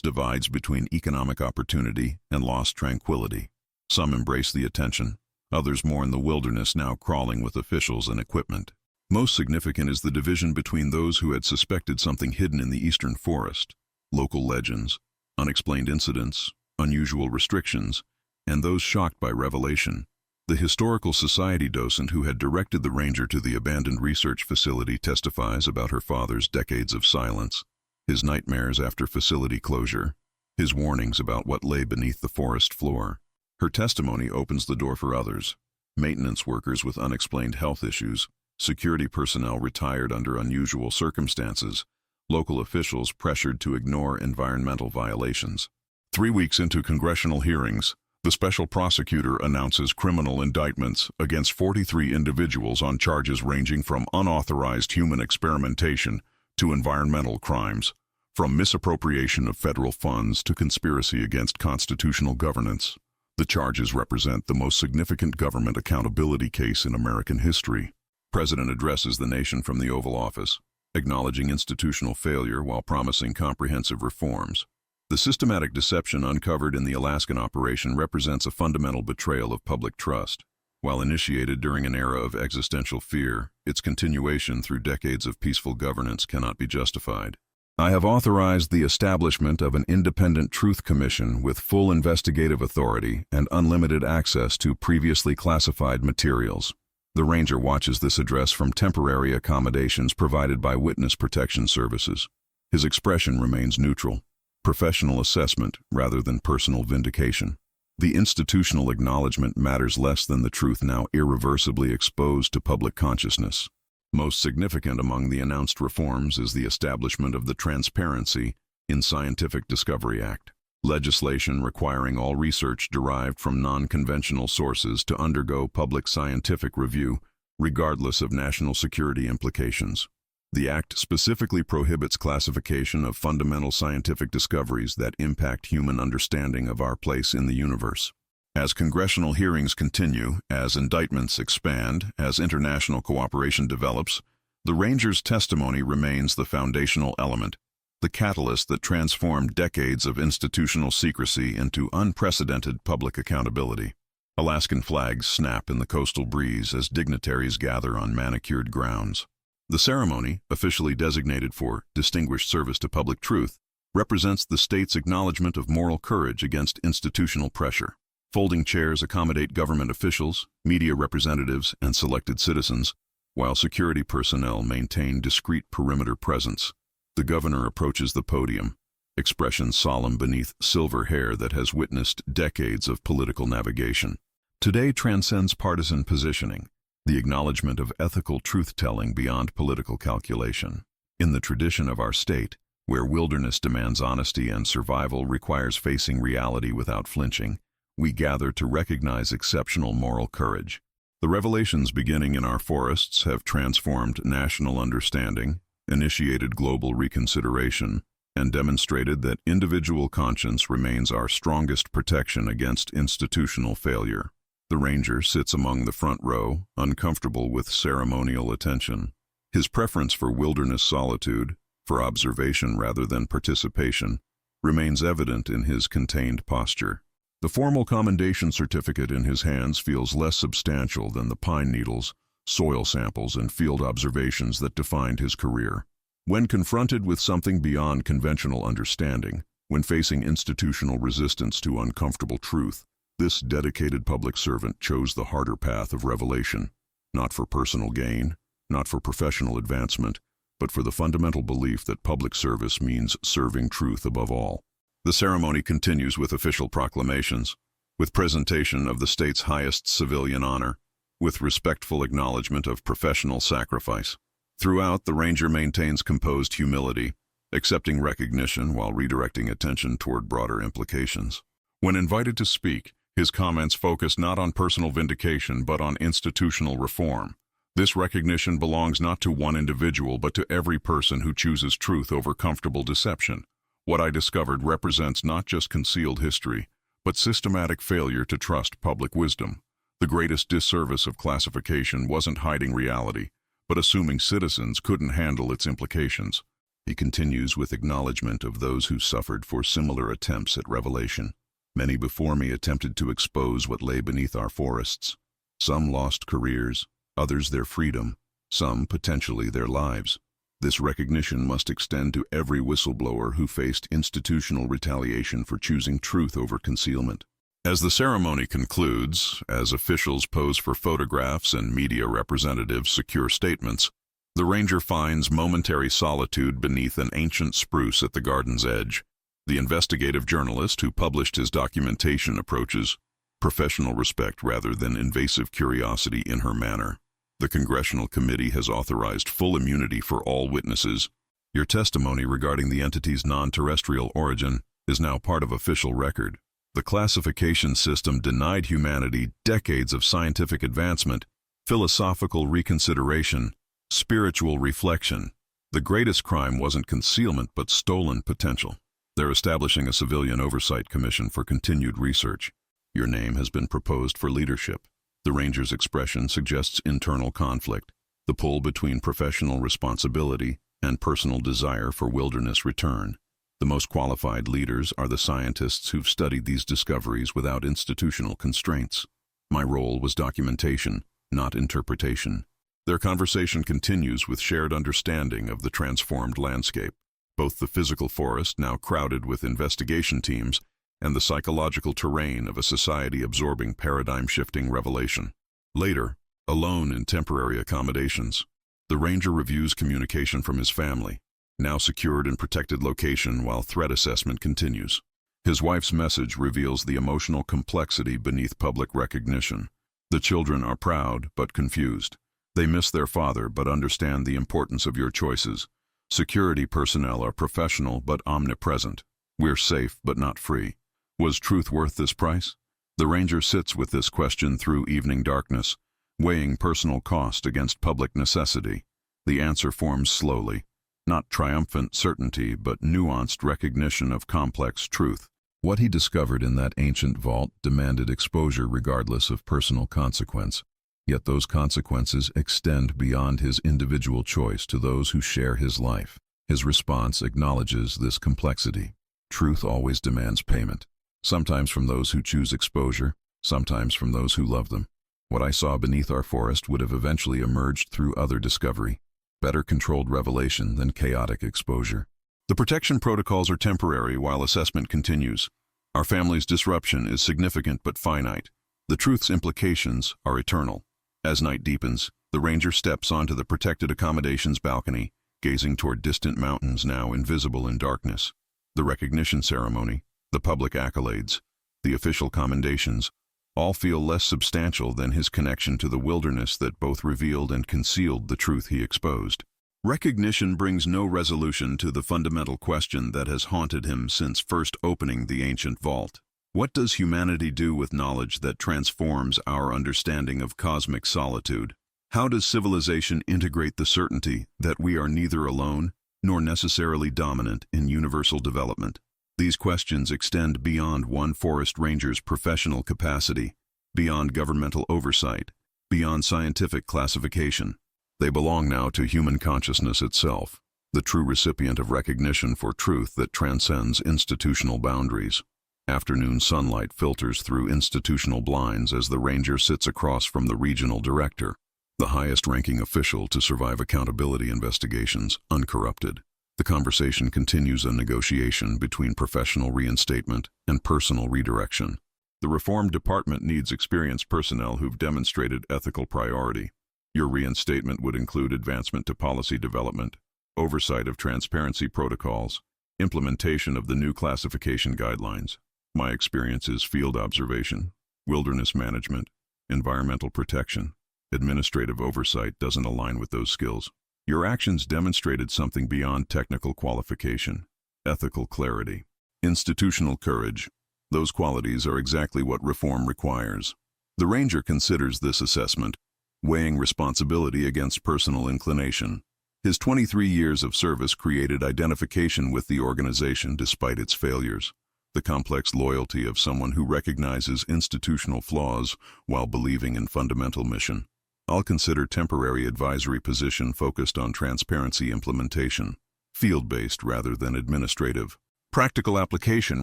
divides between economic opportunity and lost tranquility. Some embrace the attention. Others mourn the wilderness now crawling with officials and equipment. Most significant is the division between those who had suspected something hidden in the eastern forest, local legends, unexplained incidents, unusual restrictions, and those shocked by revelation. The historical society docent who had directed the ranger to the abandoned research facility testifies about her father's decades of silence, his nightmares after facility closure, his warnings about what lay beneath the forest floor. Her testimony opens the door for others: maintenance workers with unexplained health issues, security personnel retired under unusual circumstances, local officials pressured to ignore environmental violations. 3 weeks into congressional hearings, the special prosecutor announces criminal indictments against 43 individuals on charges ranging from unauthorized human experimentation to environmental crimes, from misappropriation of federal funds to conspiracy against constitutional governance. The charges represent the most significant government accountability case in American history. The President addresses the nation from the Oval Office, acknowledging institutional failure while promising comprehensive reforms. The systematic deception uncovered in the Alaskan operation represents a fundamental betrayal of public trust. While initiated during an era of existential fear, its continuation through decades of peaceful governance cannot be justified. I have authorized the establishment of an independent truth commission with full investigative authority and unlimited access to previously classified materials. The ranger watches this address from temporary accommodations provided by witness protection services. His expression remains neutral, professional assessment rather than personal vindication. The institutional acknowledgement matters less than the truth now irreversibly exposed to public consciousness. Most significant among the announced reforms is the establishment of the Transparency in Scientific Discovery Act, legislation requiring all research derived from non-conventional sources to undergo public scientific review, regardless of national security implications. The Act specifically prohibits classification of fundamental scientific discoveries that impact human understanding of our place in the universe. As congressional hearings continue, as indictments expand, as international cooperation develops, the ranger's testimony remains the foundational element, the catalyst that transformed decades of institutional secrecy into unprecedented public accountability. Alaskan flags snap in the coastal breeze as dignitaries gather on manicured grounds. The ceremony, officially designated for Distinguished Service to Public Truth, represents the state's acknowledgement of moral courage against institutional pressure. Folding chairs accommodate government officials, media representatives, and selected citizens, while security personnel maintain discreet perimeter presence. The governor approaches the podium, expression solemn beneath silver hair that has witnessed decades of political navigation. Today transcends partisan positioning, the acknowledgement of ethical truth-telling beyond political calculation. In the tradition of our state, where wilderness demands honesty and survival requires facing reality without flinching, we gather to recognize exceptional moral courage. The revelations beginning in our forests have transformed national understanding, initiated global reconsideration, and demonstrated that individual conscience remains our strongest protection against institutional failure. The ranger sits among the front row, uncomfortable with ceremonial attention. His preference for wilderness solitude, for observation rather than participation, remains evident in his contained posture. The formal commendation certificate in his hands feels less substantial than the pine needles, soil samples, and field observations that defined his career. When confronted with something beyond conventional understanding, when facing institutional resistance to uncomfortable truth, this dedicated public servant chose the harder path of revelation, not for personal gain, not for professional advancement, but for the fundamental belief that public service means serving truth above all. The ceremony continues with official proclamations, with presentation of the state's highest civilian honor, with respectful acknowledgement of professional sacrifice. Throughout, the ranger maintains composed humility, accepting recognition while redirecting attention toward broader implications. When invited to speak, his comments focus not on personal vindication but on institutional reform. This recognition belongs not to one individual but to every person who chooses truth over comfortable deception. What I discovered represents not just concealed history, but systematic failure to trust public wisdom. The greatest disservice of classification wasn't hiding reality, but assuming citizens couldn't handle its implications. He continues with acknowledgement of those who suffered for similar attempts at revelation. Many before me attempted to expose what lay beneath our forests. Some lost careers, others their freedom, some potentially their lives. This recognition must extend to every whistleblower who faced institutional retaliation for choosing truth over concealment. As the ceremony concludes, as officials pose for photographs and media representatives secure statements, the ranger finds momentary solitude beneath an ancient spruce at the garden's edge. The investigative journalist who published his documentation approaches professional respect rather than invasive curiosity in her manner. The Congressional Committee has authorized full immunity for all witnesses. Your testimony regarding the entity's non-terrestrial origin is now part of official record. The classification system denied humanity decades of scientific advancement, philosophical reconsideration, spiritual reflection. The greatest crime wasn't concealment but stolen potential. They're establishing a civilian oversight commission for continued research. Your name has been proposed for leadership. The ranger's expression suggests internal conflict, the pull between professional responsibility and personal desire for wilderness return. The most qualified leaders are the scientists who've studied these discoveries without institutional constraints. My role was documentation, not interpretation. Their conversation continues with shared understanding of the transformed landscape, both the physical forest, now crowded with investigation teams, and the psychological terrain of a society absorbing paradigm-shifting revelation. Later, alone in temporary accommodations, the ranger reviews communication from his family, now secured in protected location while threat assessment continues. His wife's message reveals the emotional complexity beneath public recognition. The children are proud but confused. They miss their father but understand the importance of your choices. Security personnel are professional but omnipresent. We're safe but not free. Was truth worth this price? The ranger sits with this question through evening darkness, weighing personal cost against public necessity. The answer forms slowly, not triumphant certainty but nuanced recognition of complex truth. What he discovered in that ancient vault demanded exposure regardless of personal consequence. Yet those consequences extend beyond his individual choice to those who share his life. His response acknowledges this complexity. Truth always demands payment. Sometimes from those who choose exposure, sometimes from those who love them. What I saw beneath our forest would have eventually emerged through other discovery. Better controlled revelation than chaotic exposure. The protection protocols are temporary while assessment continues. Our family's disruption is significant but finite. The truth's implications are eternal. As night deepens, the ranger steps onto the protected accommodations balcony, gazing toward distant mountains now invisible in darkness. The recognition ceremony, the public accolades, the official commendations, all feel less substantial than his connection to the wilderness that both revealed and concealed the truth he exposed. Recognition brings no resolution to the fundamental question that has haunted him since first opening the ancient vault. What does humanity do with knowledge that transforms our understanding of cosmic solitude? How does civilization integrate the certainty that we are neither alone nor necessarily dominant in universal development? These questions extend beyond one forest ranger's professional capacity, beyond governmental oversight, beyond scientific classification. They belong now to human consciousness itself, the true recipient of recognition for truth that transcends institutional boundaries. Afternoon sunlight filters through institutional blinds as the ranger sits across from the regional director, the highest-ranking official to survive accountability investigations, uncorrupted. The conversation continues a negotiation between professional reinstatement and personal redirection. The reform department needs experienced personnel who've demonstrated ethical priority. Your reinstatement would include advancement to policy development, oversight of transparency protocols, implementation of the new classification guidelines. My experience is field observation, wilderness management, environmental protection. Administrative oversight doesn't align with those skills. Your actions demonstrated something beyond technical qualification, ethical clarity, institutional courage. Those qualities are exactly what reform requires. The ranger considers this assessment, weighing responsibility against personal inclination. His 23 years of service created identification with the organization despite its failures, the complex loyalty of someone who recognizes institutional flaws while believing in fundamental mission. I'll consider temporary advisory position focused on transparency implementation, field-based rather than administrative, practical application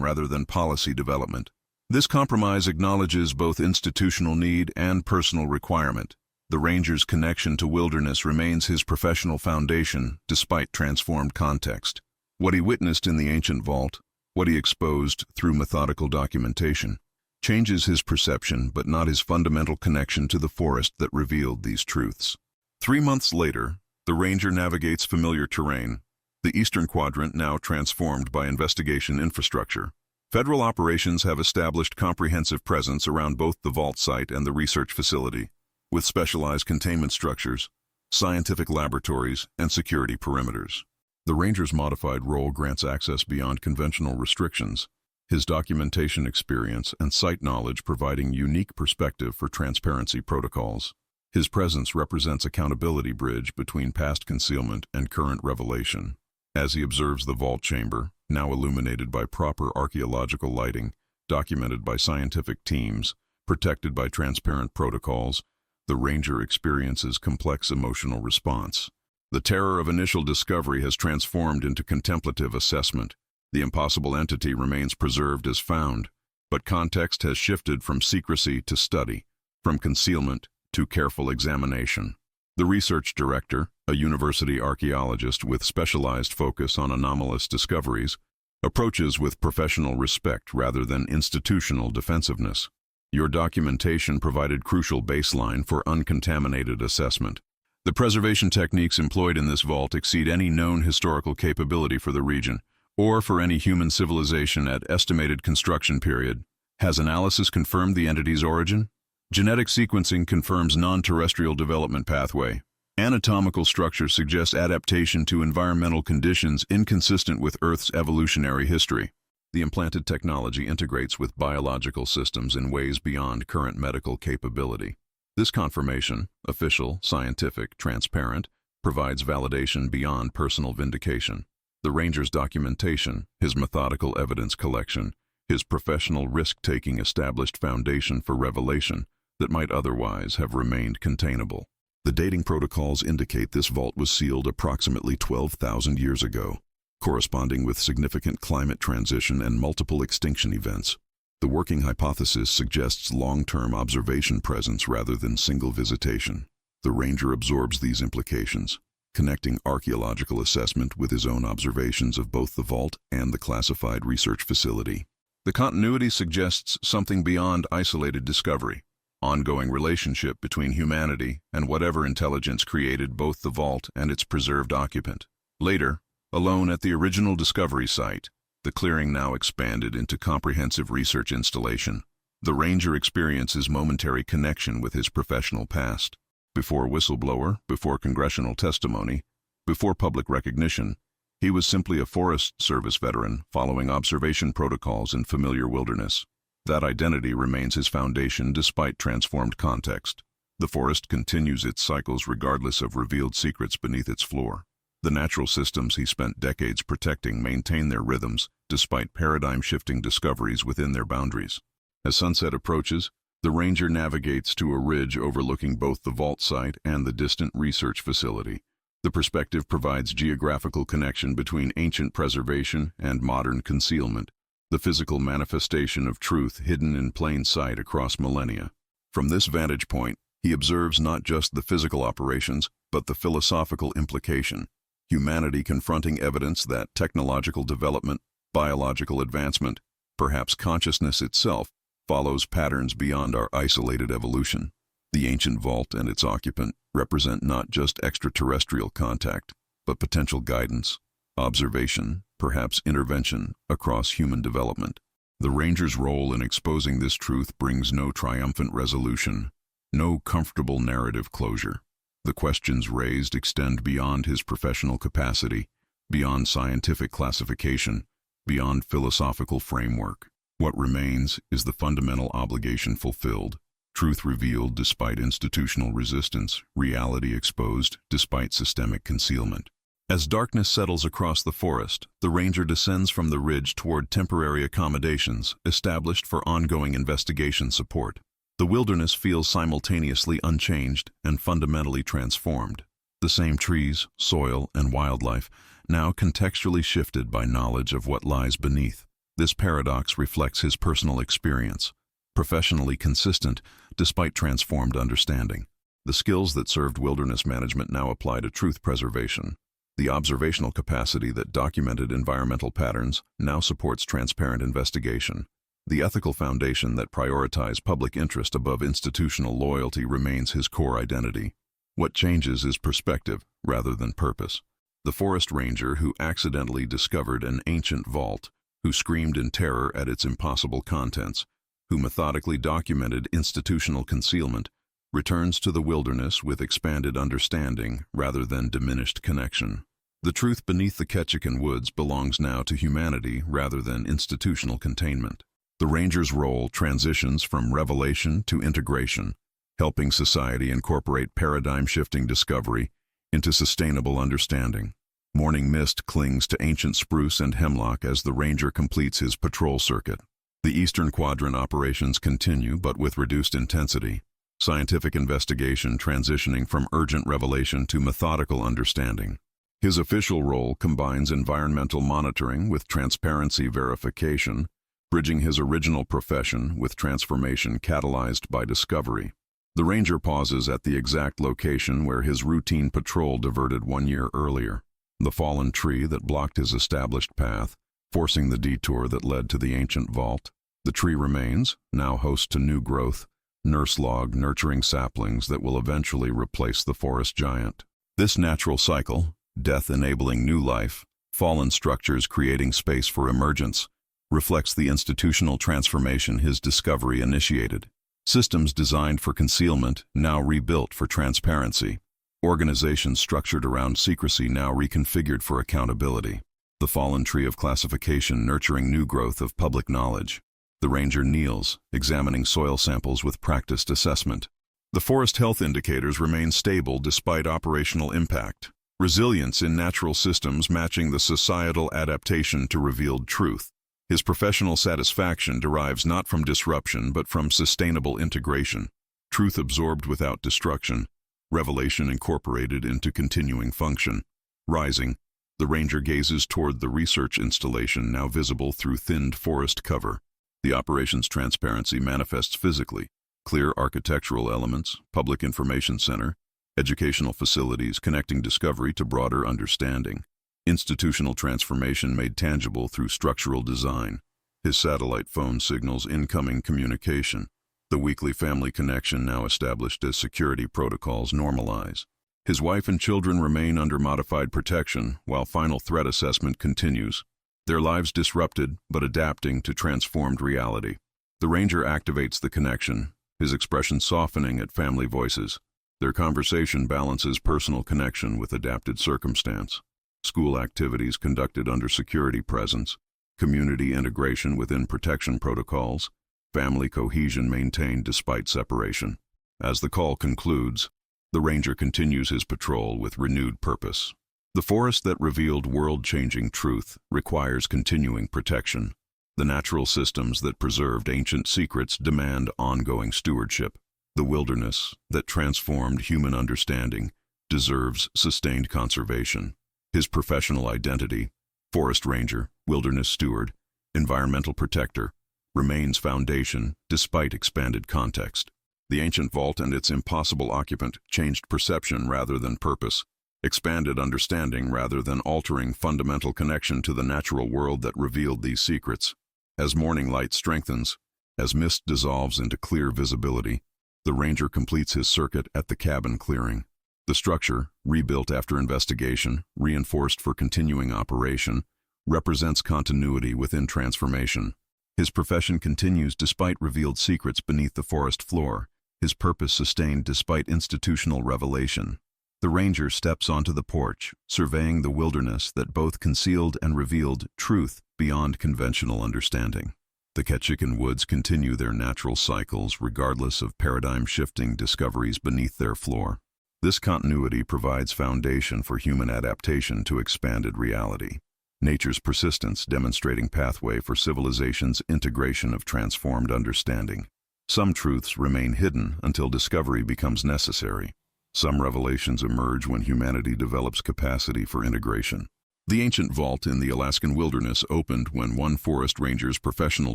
rather than policy development. This compromise acknowledges both institutional need and personal requirement. The ranger's connection to wilderness remains his professional foundation despite transformed context. What he witnessed in the ancient vault, what he exposed through methodical documentation, changes his perception but not his fundamental connection to the forest that revealed these truths. 3 months later, the ranger navigates familiar terrain, the eastern quadrant now transformed by investigation infrastructure. Federal operations have established comprehensive presence around both the vault site and the research facility, with specialized containment structures, scientific laboratories, and security perimeters. The ranger's modified role grants access beyond conventional restrictions, his documentation experience and site knowledge providing unique perspective for transparency protocols. His presence represents accountability bridge between past concealment and current revelation. As he observes the vault chamber, now illuminated by proper archaeological lighting, documented by scientific teams, protected by transparent protocols, the ranger experiences complex emotional response. The terror of initial discovery has transformed into contemplative assessment. The impossible entity remains preserved as found, but context has shifted from secrecy to study, from concealment to careful examination. The research director, a university archaeologist with specialized focus on anomalous discoveries, approaches with professional respect rather than institutional defensiveness. Your documentation provided crucial baseline for uncontaminated assessment. The preservation techniques employed in this vault exceed any known historical capability for the region, or for any human civilization at estimated construction period. Has analysis confirmed the entity's origin? Genetic sequencing confirms non-terrestrial development pathway. Anatomical structure suggests adaptation to environmental conditions inconsistent with Earth's evolutionary history. The implanted technology integrates with biological systems in ways beyond current medical capability. This confirmation, official, scientific, transparent, provides validation beyond personal vindication. The ranger's documentation, his methodical evidence collection, his professional risk-taking established foundation for revelation that might otherwise have remained containable. The dating protocols indicate this vault was sealed approximately 12,000 years ago, corresponding with significant climate transition and multiple extinction events. The working hypothesis suggests long-term observation presence rather than single visitation. The ranger absorbs these implications, connecting archaeological assessment with his own observations of both the vault and the classified research facility. The continuity suggests something beyond isolated discovery, ongoing relationship between humanity and whatever intelligence created both the vault and its preserved occupant. Later, alone at the original discovery site, the clearing now expanded into comprehensive research installation. The ranger experiences momentary connection with his professional past. Before whistleblower, before congressional testimony, before public recognition, he was simply a Forest Service veteran following observation protocols in familiar wilderness. That identity remains his foundation despite transformed context. The forest continues its cycles regardless of revealed secrets beneath its floor. The natural systems he spent decades protecting maintain their rhythms despite paradigm-shifting discoveries within their boundaries. As sunset approaches, the ranger navigates to a ridge overlooking both the vault site and the distant research facility. The perspective provides geographical connection between ancient preservation and modern concealment, the physical manifestation of truth hidden in plain sight across millennia. From this vantage point, he observes not just the physical operations, but the philosophical implication. Humanity confronting evidence that technological development, biological advancement, perhaps consciousness itself, follows patterns beyond our isolated evolution. The ancient vault and its occupant represent not just extraterrestrial contact, but potential guidance, observation, perhaps intervention across human development. The ranger's role in exposing this truth brings no triumphant resolution, no comfortable narrative closure. The questions raised extend beyond his professional capacity, beyond scientific classification, beyond philosophical framework. What remains is the fundamental obligation fulfilled, truth revealed despite institutional resistance, reality exposed despite systemic concealment. As darkness settles across the forest, the ranger descends from the ridge toward temporary accommodations established for ongoing investigation support. The wilderness feels simultaneously unchanged and fundamentally transformed. The same trees, soil, and wildlife, now contextually shifted by knowledge of what lies beneath. This paradox reflects his personal experience, professionally consistent despite transformed understanding. The skills that served wilderness management now apply to truth preservation. The observational capacity that documented environmental patterns now supports transparent investigation. The ethical foundation that prioritized public interest above institutional loyalty remains his core identity. What changes is perspective rather than purpose. The forest ranger who accidentally discovered an ancient vault, who screamed in terror at its impossible contents, who methodically documented institutional concealment, returns to the wilderness with expanded understanding rather than diminished connection. The truth beneath the Ketchikan woods belongs now to humanity rather than institutional containment. The ranger's role transitions from revelation to integration, helping society incorporate paradigm-shifting discovery into sustainable understanding. Morning mist clings to ancient spruce and hemlock as the ranger completes his patrol circuit. The Eastern Quadrant operations continue, but with reduced intensity. Scientific investigation transitioning from urgent revelation to methodical understanding. His official role combines environmental monitoring with transparency verification, bridging his original profession with transformation catalyzed by discovery. The ranger pauses at the exact location where his routine patrol diverted 1 year earlier. The fallen tree that blocked his established path, forcing the detour that led to the ancient vault. The tree remains, now host to new growth, nurse log nurturing saplings that will eventually replace the forest giant. This natural cycle, death enabling new life, fallen structures creating space for emergence, reflects the institutional transformation his discovery initiated. Systems designed for concealment now rebuilt for transparency. Organizations structured around secrecy now reconfigured for accountability. The fallen tree of classification nurturing new growth of public knowledge. The ranger kneels, examining soil samples with practiced assessment. The forest health indicators remain stable despite operational impact. Resilience in natural systems matching the societal adaptation to revealed truth. His professional satisfaction derives not from disruption but from sustainable integration. Truth absorbed without destruction. Revelation incorporated into continuing function. Rising, the ranger gazes toward the research installation now visible through thinned forest cover. The operation's transparency manifests physically. Clear architectural elements, public information center, educational facilities connecting discovery to broader understanding. Institutional transformation made tangible through structural design. His satellite phone signals incoming communication. The weekly family connection now established as security protocols normalize. His wife and children remain under modified protection while final threat assessment continues. Their lives disrupted but adapting to transformed reality. The ranger activates the connection, his expression softening at family voices. Their conversation balances personal connection with adapted circumstance. School activities conducted under security presence, community integration within protection protocols, family cohesion maintained despite separation. As the call concludes, the ranger continues his patrol with renewed purpose. The forest that revealed world-changing truth requires continuing protection. The natural systems that preserved ancient secrets demand ongoing stewardship. The wilderness that transformed human understanding deserves sustained conservation. His professional identity, forest ranger, wilderness steward, environmental protector, remains foundation despite expanded context. The ancient vault and its impossible occupant changed perception rather than purpose, expanded understanding rather than altering fundamental connection to the natural world that revealed these secrets. As morning light strengthens, as mist dissolves into clear visibility, the ranger completes his circuit at the cabin clearing. The structure, rebuilt after investigation, reinforced for continuing operation, represents continuity within transformation. His profession continues despite revealed secrets beneath the forest floor, his purpose sustained despite institutional revelation. The ranger steps onto the porch, surveying the wilderness that both concealed and revealed truth beyond conventional understanding. The Ketchikan woods continue their natural cycles regardless of paradigm-shifting discoveries beneath their floor. This continuity provides foundation for human adaptation to expanded reality. Nature's persistence demonstrating pathway for civilization's integration of transformed understanding. Some truths remain hidden until discovery becomes necessary. Some revelations emerge when humanity develops capacity for integration. The ancient vault in the Alaskan wilderness opened when one forest ranger's professional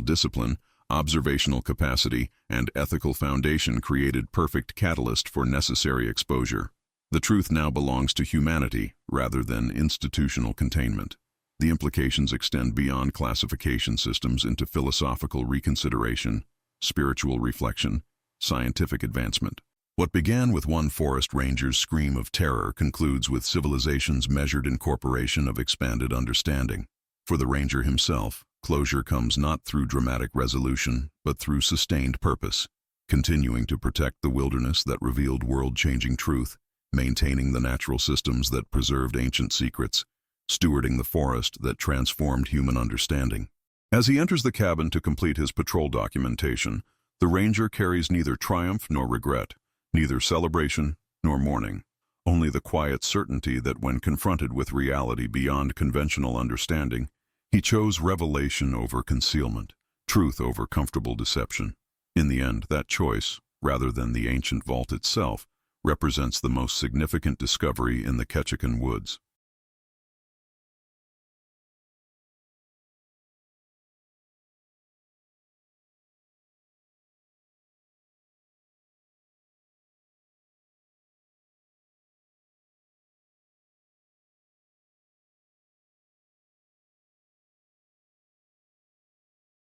discipline, observational capacity, and ethical foundation created perfect catalyst for necessary exposure. The truth now belongs to humanity rather than institutional containment. The implications extend beyond classification systems into philosophical reconsideration, spiritual reflection, scientific advancement. What began with one forest ranger's scream of terror concludes with civilization's measured incorporation of expanded understanding. For the ranger himself, closure comes not through dramatic resolution, but through sustained purpose, continuing to protect the wilderness that revealed world-changing truth, maintaining the natural systems that preserved ancient secrets, stewarding the forest that transformed human understanding. As he enters the cabin to complete his patrol documentation, the ranger carries neither triumph nor regret, neither celebration nor mourning, only the quiet certainty that when confronted with reality beyond conventional understanding, he chose revelation over concealment, truth over comfortable deception. In the end, that choice, rather than the ancient vault itself, represents the most significant discovery in the Ketchikan woods.